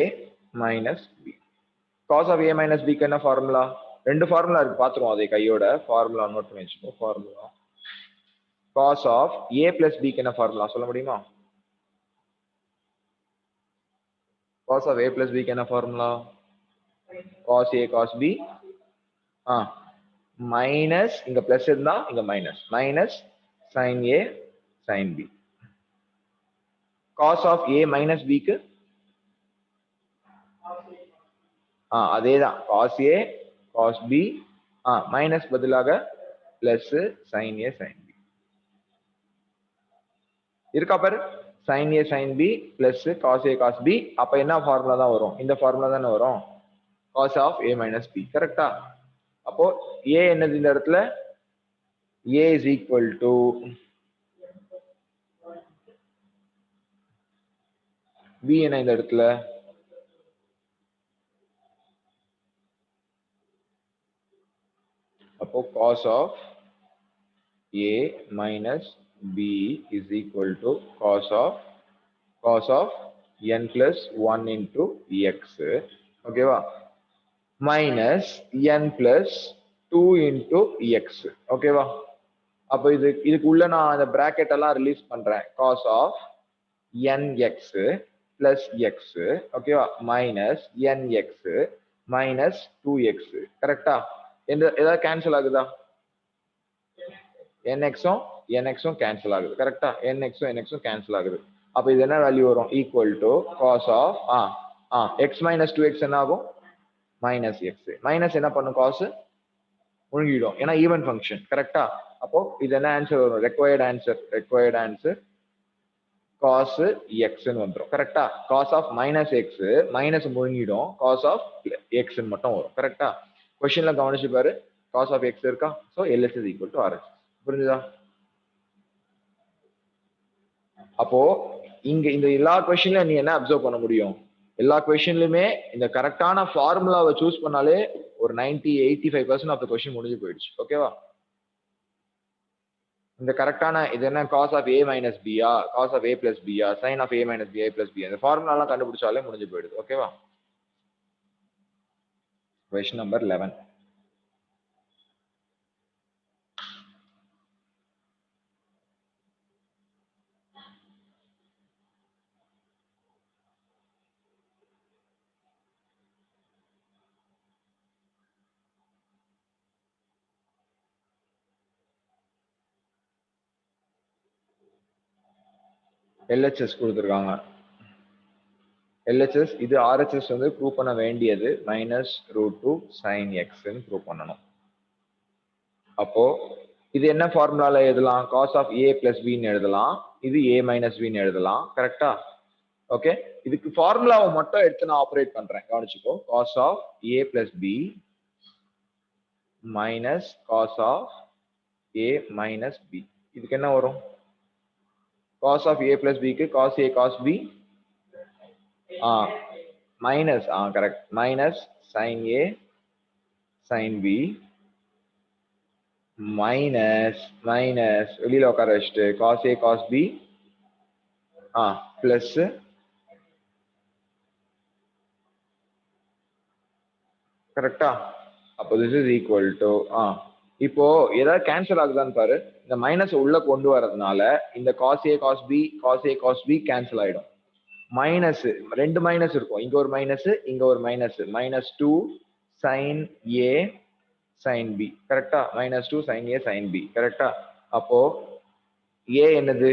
minus b. cos of a minus b க்கு என்ன formula? ரெண்டு formula இருக்கு, பாத்துருவோம் அதை கையோட. ஃபார்முலா நோட் பண்ணி வச்சுக்கோ. Formula cos of a plus b க்கு என்ன ஃபார்முலா சொல்ல முடியுமா? cos of a plus b க்கு என்ன formula? cos a cos b minus, இங்க பிளஸ் இருந்தா இங்க minus, minus sin a sin b. cos of a minus b க்கு அதேதான், cos a cos b minus பதிலாக plus sin a sin b. இருக்கா பாரு, sin a sin b plus cos a cos b. அப்ப என்ன formula தான் வரும்? இந்த ஃபார்முலா தானே வரும், cos of a minus b. கரெக்டா? அப்போ a என்னது இந்த இடத்துல? a is equal to b என்ன இந்த இடத்துல? அப்போ cos of a minus b is equal to cos of n plus 1 into x. ஓகேவா? Minus n plus 2 into x. ஓகேவா? அப்போ இதுக்குள்ள நான் அந்த பிராக்கெட் எல்லாம் ரிலீஸ் பண்றேன். cos of nx plus x. ஓகேவா? Minus nx minus 2x. கரெக்டா? ஏதாவது கேன்சல் ஆகுதா? nxம் கேன்சல் ஆகுது. கரெக்டா? nxம் கேன்சல் ஆகுது. அப்ப இது என்ன வேல்யூ வரும்? Equal to cos of x minus 2x என்ன ஆகும்? Minus x. மைனஸ் என்ன பண்ணும்? காசு முழுங்கிடும், ஏன்னா ஈவன் ஃபங்க்ஷன். கரெக்டா? அப்போ இது என்ன ஆன்சர் வரும்? ரெக்வயர்ட் ஆன்சர் cos x ன்னு வந்துடும். கரெக்டா? cos of minus x minus முழுங்கிடும், cos of x ன்னு மட்டும் வரும். கரெக்டா? கொஸ்டின்ல கவனிச்சு பாரு, cos of x இருக்கா? So LHS is equal to RHS. புரிஞ்சுதா? அப்போ இங்க இந்த எல்லா கொஸ்டின்ல நீ என்ன அப்சர்வ் பண்ண முடியும்? எல்லா கொஸ்டின்லயுமே இந்த கரெக்டான ஃபார்முலாவை சூஸ் பண்ணாலே ஒரு 85% ஆஃப் த கொஸ்டின் முடிஞ்சு போயிடுச்சு. ஓகேவா? இந்த கரெக்டான இது என்ன? cos of a minus b cos of a plus b sin of a minus b plus b, இந்த ஃபார்முலா எல்லாம் கண்டுபிடிச்சாலே முடிஞ்சு போயிடுது. ஓகேவா? Question number 11. LHS கொடுத்துருக்காங்க. LHS இது RHS வந்து ப்ரூவ் பண்ண வேண்டியது -√2 sin x ன்னு ப்ரூவ் பண்ணணும். அப்போ இது என்ன ஃபார்முலால எழுதலாம்? cos of a plus b ன்னு எழுதலாம், இது a minus b ன்னு எழுதலாம். கரெக்டா? ஓகே, இதுக்கு ஃபார்முலாவை மட்டும் எடுத்து நான் ஆபரேட் பண்றேன், கவனிச்சுக்கோ. cos of a plus b minus cos of a minus b. இதுக்கு என்ன வரும்? cos of a plus b க்கு cos a cos b minus correct, minus sin a sin b minus வெளியில உட்கார வச்சுட்டு cos a cos b plus கரெக்டா? அப்போ this is equal to இப்போ ஏதாவது கேன்சல் ஆகுதான்னு பாரு. இந்த மைனஸ் உள்ள கொண்டு வரதுனால இந்த cos A cos B cos A cos B cancel ஆயிடும். மைனஸ் 2 மைனஸ் இருக்கும். இங்க ஒரு மைனஸ், இங்க ஒரு minus. -2 sin A sin B. கரெக்டா? -2 sin A sin B. கரெக்டா? அப்போ A என்னது?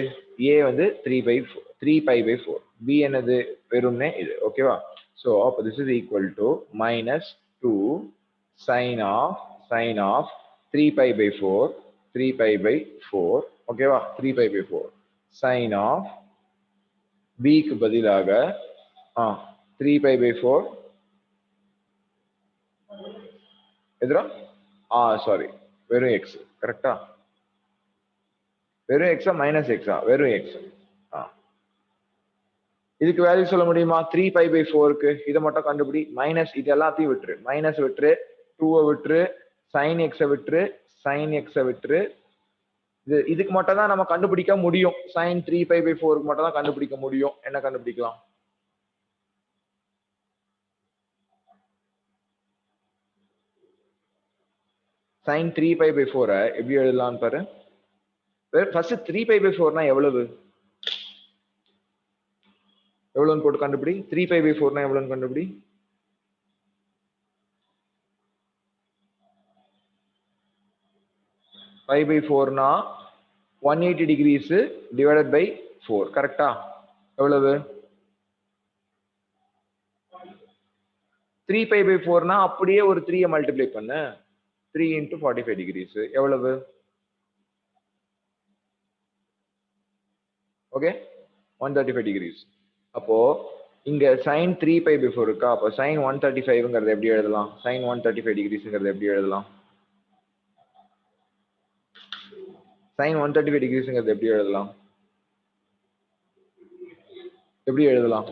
A வந்து 3π/4. B என்னது? வெறும்னே இது. ஓகேவா? So அப்போ this is equal to -2 sin of 3π/4 3π/4. ஓகேவா? 3π/4 sin of B க்கு பதிலாக 3π/4 எதுரா? சாரி, வெறும் x. கரெக்டா? வெறும் x மைனஸ் x வெறும் x. இதுக்கு வேல்யூ சொல்ல முடியுமா? 3π/4க்கு இதை மட்டும் கண்டுபிடி. மைனஸ் இது எல்லாத்தையும் விட்டுரு. மைனஸ் விட்டுரு, 2 விட்டுரு, sin x விட்டுரு, sin x விட்டுரு. இதுக்கு மட்டும் தான் நம்ம கண்டுபிடிக்க முடியும். sin 3π/4க்கு மட்டும் தான் கண்டுபிடிக்க முடியும். என்ன கண்டுபிடிக்கலாம்? sin 3π/4 எப்படி எழுதலாம்னு பாரு. ஃபர்ஸ்ட் 3π/4னா எவ்வளவு? எவ்வளவுன்னு போட்டு கண்டுபிடி. 3π/4னா எவ்வளவுன்னு கண்டுபிடி. 5/4னா 180 degrees divided by 4. கரெக்டா? எவ்வளவு? 3π/4னா அப்படியே ஒரு 3 மல்டிப்ளை பண்ணு. 3 into 45 degrees எவ்வளவு? Okay, 135 degrees. அப்போ இங்க sin 3π/4 இருக்கா? அப்போ sin 135ங்கிறது எப்படி எழுதலாம்? sin 135 degreesங்கிறது எப்படி எழுதலாம்? sin 135 degreesங்கிறது எப்படி எழுதலாம்? எப்படி எழுதலாம்?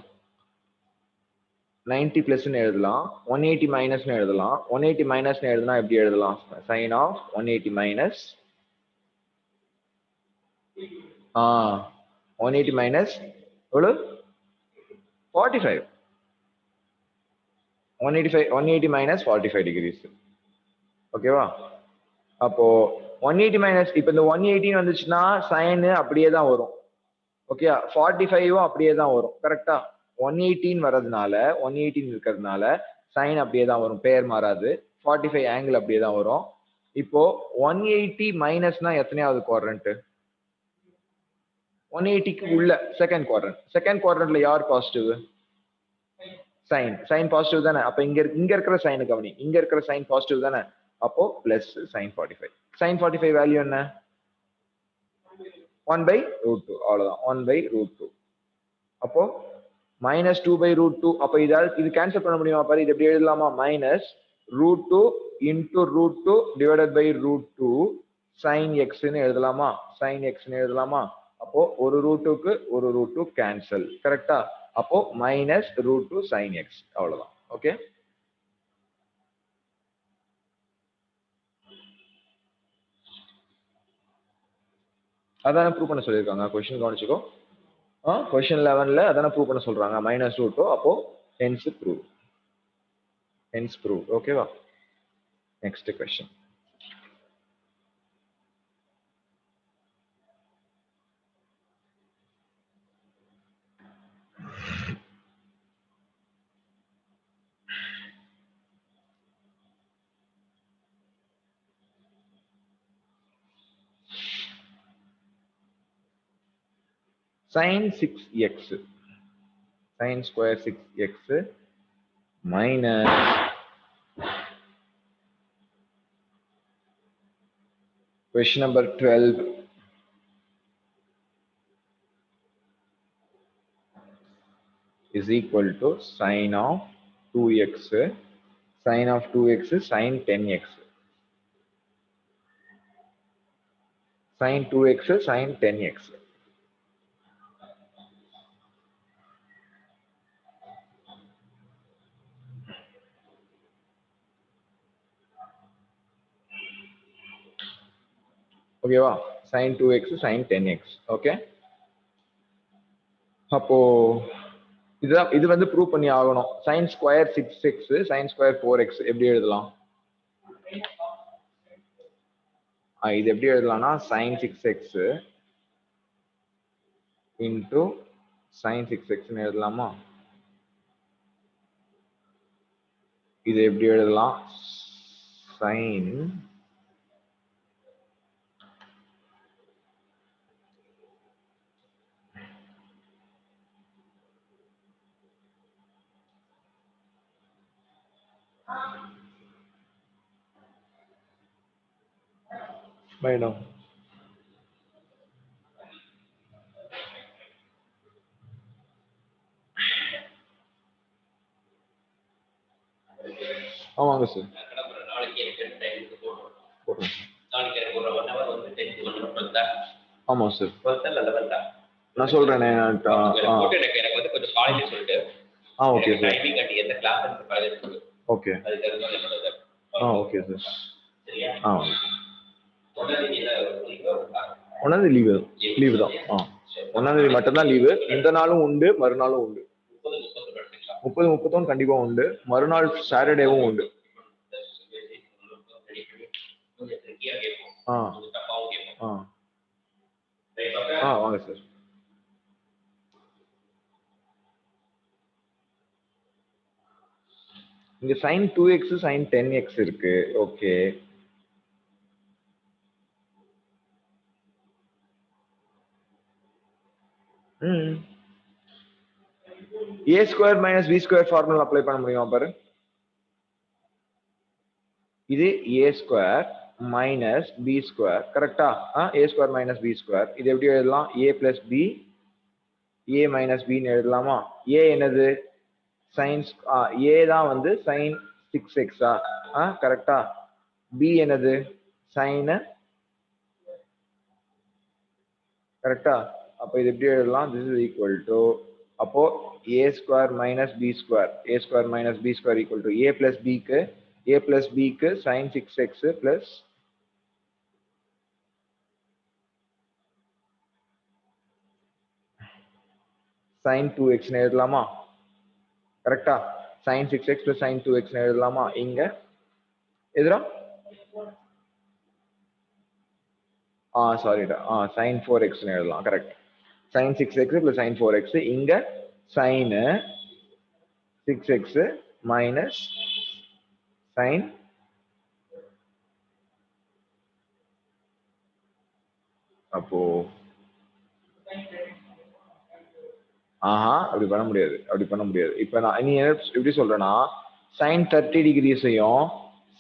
90 பிளஸ்ன்னு எழுதலாம், 180 மைனஸ்ன்னு எழுதலாம். 180 மைனஸ்ன்னு எழுதுனா எப்படி எழுதலாம்? sin of 180 minus 180 minus எவ்வளவு? 45. 180 minus 45 degrees. ஓகேவா? அப்போ 180 மைனஸ், இப்போ இந்த 180 வந்துச்சுன்னா சைன் அப்படியே தான் வரும். ஓகே, 45 அப்படியே தான் வரும். கரெக்டா? 118 வரதுனால 118 இருக்கிறதுனால சைன் அப்படியே தான் வரும், பேர் மாறாது. 45 ஆங்கிள் அப்படியே தான் வரும். இப்போ 180 மைனஸ்னா எத்தனையாவது குவாட்ரண்ட்? 180க்கு உள்ள செகண்ட் குவாட்ரண்ட். செகண்ட் குவாட்ரண்ட்ல யார் பாசிட்டிவ்? சைன் பாசிட்டிவ் தானே. அப்ப இங்க இருக்கிற சைன் கவனி, இங்க இருக்கிற சைன் பாசிட்டிவ் தானே. அப்போ பிளஸ் sin 45. sin 45 வேல்யூ என்ன? 1/√2. அவ்வளவுதான், 1/√2. அப்போ -2/√2. அப்ப இது கேன்சல் பண்ண முடியுமா பாரு. இது எப்படி எழுதலாமா? -√2 into √2 divided by √2 sin x ன்னு எழுதலாமா? sin x ன்னு எழுதலாமா? அப்போ ஒரு √2க்கு ஒரு √2 கேன்சல். கரெக்டா? அப்போ -√2 sin x. அவ்வளவுதான். ஓகே, அதான ப்ரூவ் பண்ண சொல்லியிருக்காங்க. கொஸ்டின் கவனிச்சுக்கோ. கொஸ்டின் 11ல அதான ப்ரூவ் பண்ண சொல்றாங்க, -√2. அப்போ hence proved. ஓகேவா? Next question. sin 6x sin square 6x minus question number 12 is equal to sin of 2x sin of 2x sin 10x sin 2x sin 10x. ஓகேவா? sin 2x sin 10x. Okay, அப்போ இது வந்து prove பண்ணி ஆகணும். sin square 6x sin square 4x எப்படி எழுதலாம்? இது எப்படி எழுதலாம்னா sin 6x into sin 6x எழுதலாமா? இது எப்படி எழுதலாம்? sin மேடம் ஆமாங்க சார். ஆமா சார். நான் சொல்றேனே. Okay sir. Okay. Okay sir. ஒன்னாம் தேதி லீவு தான். 1ஆம் தேதி மட்டும்தான் லீவு. இந்த நாளும் உண்டு, மறுநாளும் உண்டு. 30, 31 கண்டிப்பா உண்டு. மறுநாள் சாட்டர்டேவும் உண்டு. வாங்க சார். இங்க sin 2x sin 10x இருக்கு. Okay. a square minus b square formula apply பண்ண முடியுமா பாரு. இது a square minus b square கரெக்டா? a square minus b square இது எப்படி எழுதலாம்? a plus b a minus b ன்னு எழுதலாமா? a என்னது? sin a தான் வந்து sin 6x கரெக்டா? b என்னது? sin கரெக்டா? அப்ப இது எப்படி எழுதலாம்? this is equal to அப்போ a square minus b square a square minus b square equal to a plus b க்கு sin 6x plus sin 2x ன்னு எழுதலாமா? கரெக்டா? sin 6x plus sin 2x ன்னு எழுதலாமா? இங்க எதுரா? சாரிடா. sin 4x ன்னு எழுதலாம். Correct. sin 6x plus sin 4x இங்க sin 6x minus sin அப்போ அப்படி பண்ண முடியாது. இப்ப நான் நீ எப்படி சொல்றேன்னா sin 30 டிகிரிஸையும்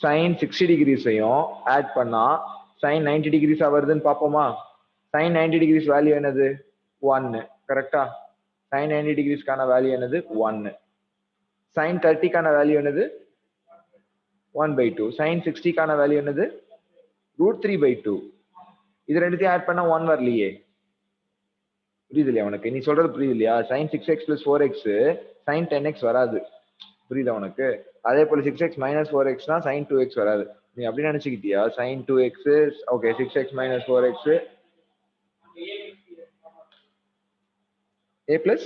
sin 60 டிகிரிஸையும் ஆட் பண்ணா sin 90 டிகிரிஸா வருதுன்னு பாப்போமா? sin 90 டிகிரிஸ் வேல்யூ என்னது? 1 கரெக்டா? sin 90 டிகிரிஸ்க்கான வேல்யூ என்னது? 1. sin 30க்கான வேல்யூ என்னது? 1/2. sin 60க்கான வேல்யூ என்னது? √3/2. இது ரெண்டுத்தையும் ஆட் பண்ணா 1 வரலையே. புரியுது இல்லையா உனக்கு? நீ சொல்றது புரியுது இல்லையா? sin 6x plus 4x sin 10x வராது. புரியுதா உனக்கு? அதே போல 6x minus 4x தான் sin 2x வராது. நீ அப்படி நினைச்சுக்கிட்டியா? sin 2x okay 6x minus 4x a plus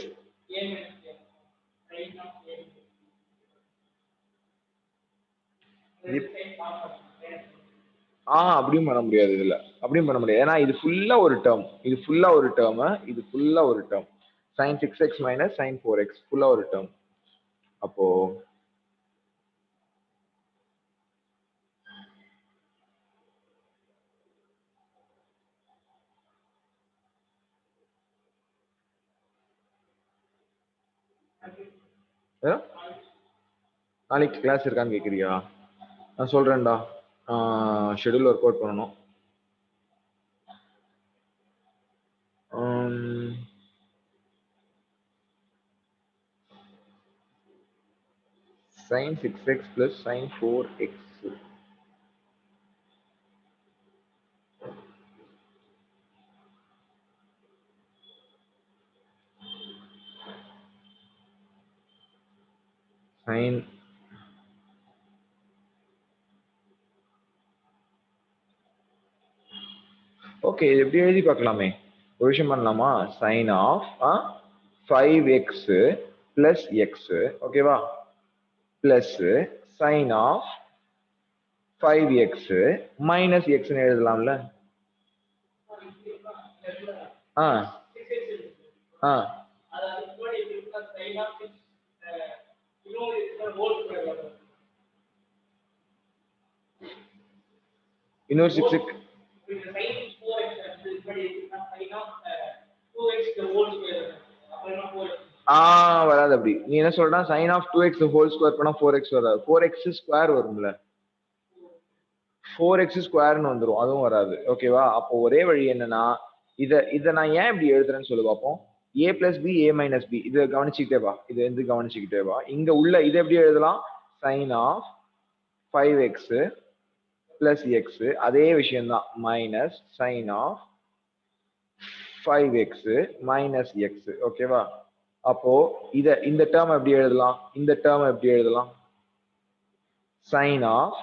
அப்படியும் பண்ண முடியாது. இதுல அப்படியும் பண்ண முடியாது. ஏன்னா இது ஃபுல்லா ஒரு term sin 6x minus sin 4x ஃபுல்லா ஒரு டேர்ம். அப்போ நாளைக்கு கிளாஸ் இருக்கான்னு கேக்குறியா? நான் சொல்றேன்டா. ஷெட்யூல் ஒர்க் அவுட் பண்ணணும். sin 6x plus sin 4x sin okay இது எப்படி எழுதி பார்க்கலாமே. ஒரு விஷயம் பண்ணலாமா? sin of 5x plus x ஓகேவா plus sin of 5x minus எக்ஸ்ன்னு எழுதலாம்ல. ஆ ஆ இன்னொரு 6 வராது. அப்படி நீ என்ன சொல்றா, sin of 2x whole square பண்ணா 4x வராது, 4x ஸ்கொயர் வரும்ல, 4x ஸ்கொயர்னு வந்துரும், அதுவும் வராது. ஓகேவா? அப்போ ஒரே வழி என்னன்னா, இத நான் ஏன் இப்படி எழுதுறேன்னு சொல்லு பார்ப்போம். a plus b a minus b, இதை கவனிச்சுக்கிட்டே வா, இது வந்து கவனிச்சுக்கிட்டே வா. இங்க உள்ள இதை எப்படி எழுதலாம், sin of 5x plus X, அதே விஷயம் தான், minus sine of 5x minus x. ஓகேவா? அப்போ இந்த டேர்ம் எப்படி எழுதலாம், இந்த டேர்ம் எப்படி எழுதலாம், சைன் ஆஃப்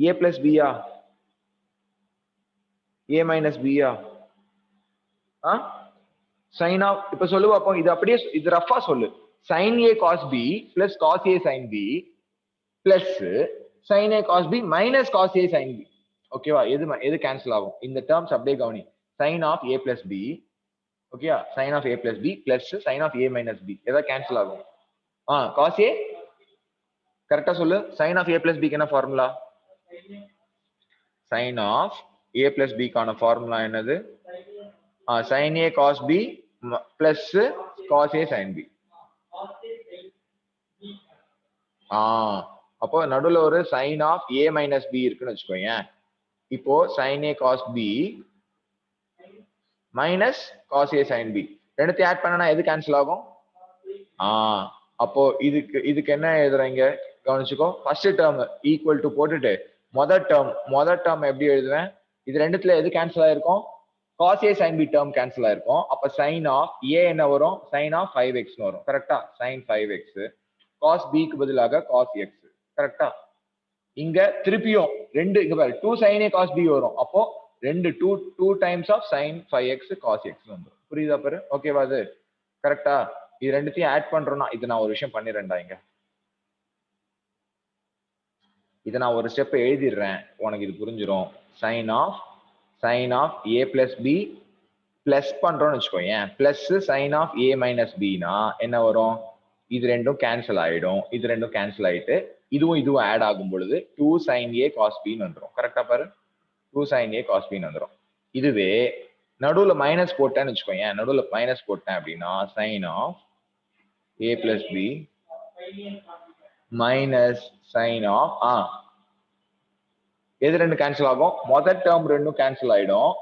a பிளஸ் பியா a மைனஸ் பியா, சைன் ஆஃப், இப்ப சொல்லு பார்ப்போம், இது அப்படியே இது ரஃபா சொல்லு, sin a cos b plus cos a sin b plus sin a cos b minus cos a sin b. ஓகேவா? எது கேன்சல் ஆகும், இந்த டேர்ம்ஸ் அப்படியே கவனி, sin of a plus b, ஓகேயா, sin of a plus b plus sin of a minus b, எதாவது cancel ஆகும். cos a கரெக்டா சொல்லு, sin of a plus b என்ன formula, sin of a plus b கான formula என்னது, sin a cos b plus cos a sin b. அப்போ நடுவுல ஒரு sin of a minus b இருக்குன்னு வச்சுக்கோங்க. இப்போ sin a cos b minus cos a sin b ரெண்டுத்தையும் ஆட் பண்ணனா எது கேன்சல் ஆகும். அப்போ இதுக்கு என்ன எழுதுறீங்க கவனிச்சுக்கோ. ஃபர்ஸ்ட் டேர்ம் ஈக்குவல் டு போட்டுட்டு மொதல் டேர்ம் எப்படி எழுதுவேன், இது ரெண்டுத்துல எது கேன்சல் ஆயிருக்கும், cos a sin b term cancel ஆயிருக்கும். அப்ப sin ஆஃப் a என்ன வரும், sin ஆஃப் 5x வரும். கரெக்டா? sin 5x cos b க்கு பதிலாக cos x. கரெக்டா? இங்க திருப்பியும் ரெண்டு, இங்க பாரு 2 sin a cos b வரும். அப்போ ரெண்டு 2 times of sin 5x cos x வந்துரும். புரியுதா பாரு? ஓகேவா? அது கரெக்டா? இது ரெண்டுத்தையும் ஆட் பண்றோம்னா, இது நான் ஒரு விஷயம் பண்ணிடுறேன்டா. இங்க இதை நான் ஒரு ஸ்டெப் எழுதிடுறேன், உனக்கு இது புரிஞ்சிடும். sin of a plus b plus பண்றோம்னு வச்சுக்கோங்க, plus sin of a minus பினா என்ன வரும், இது ரெண்டும் கேன்சல் ஆயிடும். இது ரெண்டும் கேன்சல் ஆயிட்டு இதுவும் ஆட் ஆகும் பொழுது 2 sin a cos b வந்துடும். கரெக்டா பாரு? 2 sin a cos b வந்துடும். இதுவே நடுவுல மைனஸ் போட்டேன்னு வச்சுக்கோங்க, நடுவுல மைனஸ் போட்டேன் அப்படின்னா sin of a plus b minus sin of எது ரெண்டு கேன்சல் ஆகும், மொதல் டேர்ம் ரெண்டும் கேன்சல் ஆயிடும்,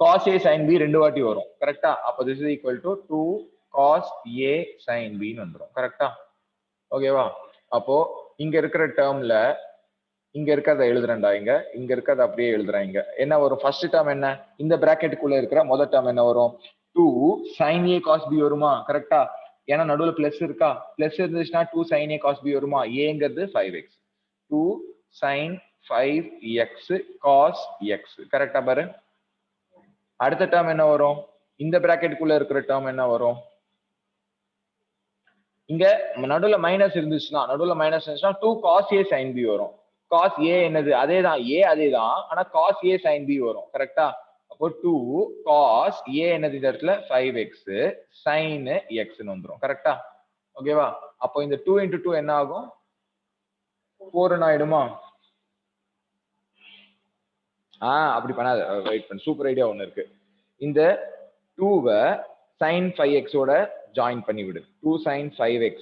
cos a sin b ரெண்டு வாட்டி வரும். கரெக்டா? அப்போ this is equal to 2 cos a sin b ன்னு வந்துடும். கரெக்டா? ஓகேவா? அப்போ இங்க இருக்கிற டேர்ம்ல இங்க இருக்கிறத எழுதுறேன்டா, இங்க இருக்கிறத அப்படியே எழுதுறேன். இங்க என்ன வரும், ஃபர்ஸ்ட் டேர்ம் என்ன, இந்த பிராக்கெட்டுக்குள்ள இருக்கிற முதல் டேர்ம் என்ன வரும், 2 sin a cos b வருமா. கரெக்டா? ஏன்னா நடுவுல பிளஸ் இருக்கா, பிளஸ் இருந்துச்சுன்னா 2 sin a cos b வருமா. ஏங்கிறது 5x, 2 sin 5x cos x. கரெக்டா பாரு? அடுத்த டேர்ம் என்ன வரும், இந்த பிராக்கெட்டுக்குள்ள இருக்கிற டேர்ம் என்ன வரும், இங்க நடுவுல மைனஸ் இருந்துச்சுன்னா 2 cos a sin b வரும். cos a என்னது, அதேதான் a அதேதான், ஆனா cos a sin b வரும். கரெக்டா? அப்போ 2 cos a என்னது இந்த இடத்துல 5x sin x ன்னு வந்துரும். கரெக்டா? ஓகேவா? அப்போ இந்த 2 into 2 என்ன ஆகும், 4 ஆயிடுமா. அப்படி பண்ணாத, வெயிட் பண்ணு, சூப்பர் ஐடியா ஒண்ணு இருக்கு. இந்த 2வை sin 5x ஓட ஜாயின் பண்ணி விடு. 2 sin 5x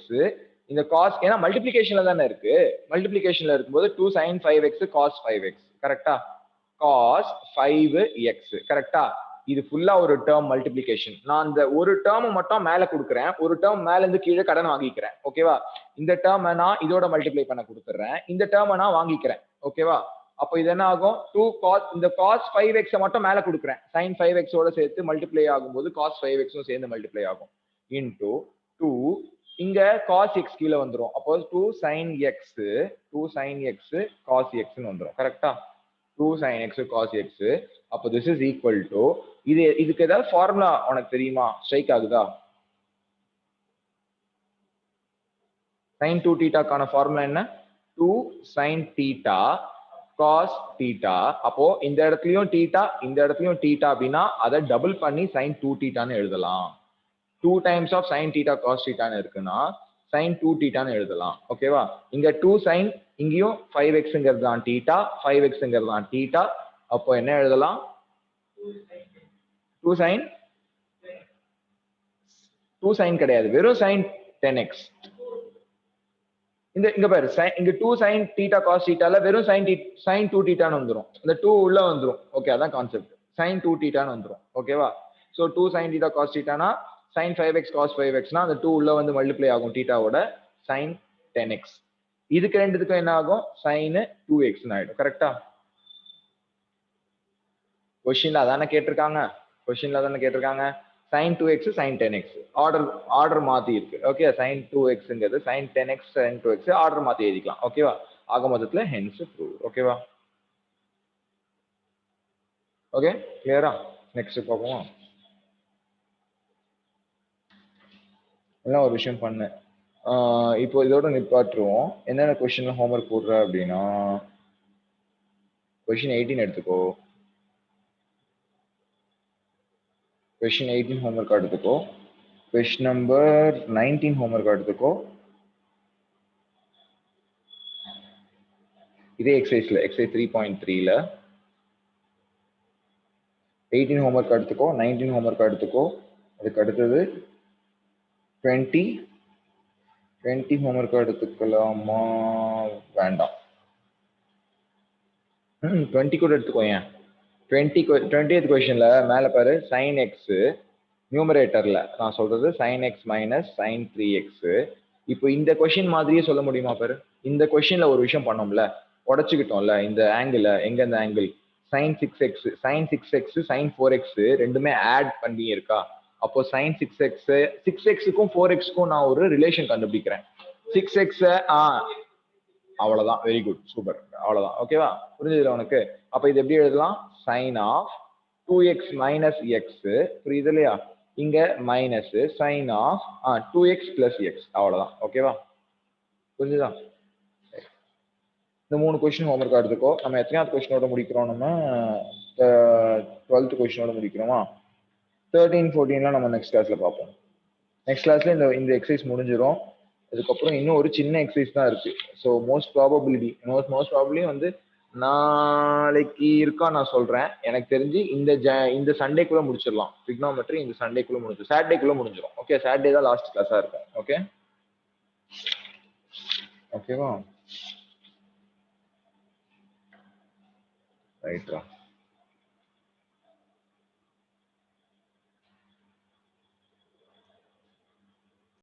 இந்த cos, ஏன்னா மல்டிபிளிகேஷன்ல தானே இருக்கு, மல்டிபிளிகேஷன்ல இருக்கும்போது 2 sin 5x cos 5x. கரெக்டா? cos 5x. கரெக்டா? இது ஃபுல்லா ஒரு டேர்ம் மல்டிபிளிகேஷன். நான் அந்த ஒரு டேர்ம் மட்டும் மேல கொடுக்குறேன், ஒரு டேர்ம் மேல இருந்து கீழே கடன் வாங்கிக்கிறேன். ஓகேவா? இந்த டேர்ம் நான் இதோட மல்டிப்ளை பண்ண கொடுத்துறேன், இந்த டேர்ம் நான் வாங்கிக்கிறேன். ஓகேவா? அப்போ இது என்ன ஆகும், 2 cos, இந்த cos 5x மட்டும் மேல கொடுக்குறேன், sin 5x ஓட சேர்த்து மல்டிப்ளை ஆகும்போது cos 5x சேர்ந்து மல்டிப்ளை ஆகும். இன்டூ 2 இங்க cos x கீழே வந்துரும். அப்போ 2 sin x cos x ன்னு வந்துரும். கரெக்டா? 2 sin x cos x. அப்போ this is equal to, இதுக்கு ஏதாவது ஃபார்முலா உனக்கு தெரியுமா, ஸ்ட்ரைக் ஆகுதா? sin 2 θ கான ஃபார்முலா என்ன, 2 sin θ cos theta. அப்போ இந்த இடத்துலயும் theta, இந்த இடத்துலயும் theta அப்படின்னா அதை டபுள் பண்ணி sin 2 thetaன்னு எழுதலாம். 2 times of sin theta cos thetaன்னு இருக்குன்னா sin 2 thetaன்னு எழுதலாம். ஓகேவா? இங்க 2 sin, இங்கேயும் 5xங்கிறது தான் theta, 5xங்கிறது தான் theta. அப்போ என்ன எழுதலாம்? 2 sin 2 sin கிடையாது, வெறும் sin 10x. இங்க பாரு, இங்க 2 sin theta cos thetaல வெறும் sin 2 thetaன்னு வந்துரும். இந்த 2 உள்ள வந்துரும். ஓகே, அதான் கான்செப்ட். sin 2 thetaன்னு வந்துரும். ஓகேவா? So 2 sin theta cos thetaனா sin 5x cos 5xனா அந்த 2 உள்ள வந்து மல்டிப்ளை ஆகும் thetaவோட sin 10x. இதுக்கு ரெண்டுத்துக்கும் என்ன ஆகும்? sin 2x ஆயிடும். கரெக்டா? கொஸ்டின்ல அதானே கேட்டிருக்காங்க. sin 2x sin 10x order மாத்தி இருக்கு. Okay, sin 2xங்கிறது sin 10x sin 2x order மாத்தி எழுதிக்கலாம். ஓகேவா? ஆக மொத்தத்துல hence prove. ஓகேவா? ஓகே, கிளியரா? நெக்ஸ்ட் பார்ப்போம். எல்லாம் ஒரு விஷயம் பண்ணு. இப்போ இதோட நிப்பாட்டுருவோம். என்னென்ன கொஸ்டின்ல ஹோம்ஒர்க் போடுற அப்படின்னா கொஸ்டின் 18 எடுத்துக்கோ. கொஸ்டின் 18 ஹோம்ஒர்க் எடுத்துக்கோ. கொஸ்டின் நம்பர் 19 ஹோம்ஒர்க் எடுத்துக்கோ. இதே எக்ஸசைஸ்ல எக்ஸசைஸ் 3.3ல 18 ஹோம்ஒர்க் எடுத்துக்கோ, 19 ஹோம்ஒர்க் எடுத்துக்கோ. அதுக்கு அடுத்தது 20 ஹோம்ஒர்க் எடுத்துக்கலாமா? வேண்டாம். 20 கூட எடுத்துக்கோ. ஏன் 20th கொஸ்டின்ல மேல பாரு, sin x நியூமரேட்டர்ல நான் சொல்றது sin x minus sin 3x. இப்போ இந்த கொஸ்டின் மாதிரியே சொல்ல முடியுமா பாரு? இந்த கொஸ்டின்ல ஒரு விஷயம் பண்ணோம்ல, உடச்சுக்கிட்டோம்ல இந்த ஆங்கிள். எங்க இந்த angle? sin 6x sin 4x ரெண்டுமே ஆட் பண்ணி இருக்கா? அப்போ sin 6x 6xக்கும் 4xக்கும் நான் ஒரு ரிலேஷன் கண்டுபிடிக்கிறேன். 6x அவ்வளவுதான். Very good, super. அவ்வளவுதான். ஓகேவா? புரிஞ்சதுல உனக்கு? அப்ப இது எப்படி எழுதலாம்? sin of 2x minus x. புரியுது இல்லையா? இங்க minus sin of 2x plus x. அவ்வளவுதான். ஓகேவா? புரிஞ்சுதா? இந்த 3 கொஸ்டின் ஹோம்ஒர்க் எடுத்துக்கோ. நம்ம எத்தனாவது கொஸ்டினோட முடிக்கிறோம்? நம்ம 12th கொஸ்டினோட முடிக்கிறோமா? 13, 14 நம்ம நெக்ஸ்ட் கிளாஸ்ல பார்ப்போம். நெக்ஸ்ட் கிளாஸ்ல இந்த எக்ஸசைஸ் முடிஞ்சிடும். அதுக்கப்புறம் இன்னும் ஒரு சின்ன எக்ஸசைஸ் தான் இருக்கு. ஸோ மோஸ்ட் ப்ராபபிலி வந்து நாளைக்கு இருக்கா நான் சொல்றேன். எனக்கு தெரிஞ்சு இந்த சண்டேக்குள்ள முடிச்சிடலாம். ட்ரிக்னாமெட்ரி இந்த சண்டேக்குள்ள முடிஞ்சிடும், சாட்டர்டேக்குள்ள முடிஞ்சிடும். ஓகே, சாட்டர்டே தான் லாஸ்ட் கிளாஸா இருக்கும். ஓகே, ஓகேவா? ரைட்ரா.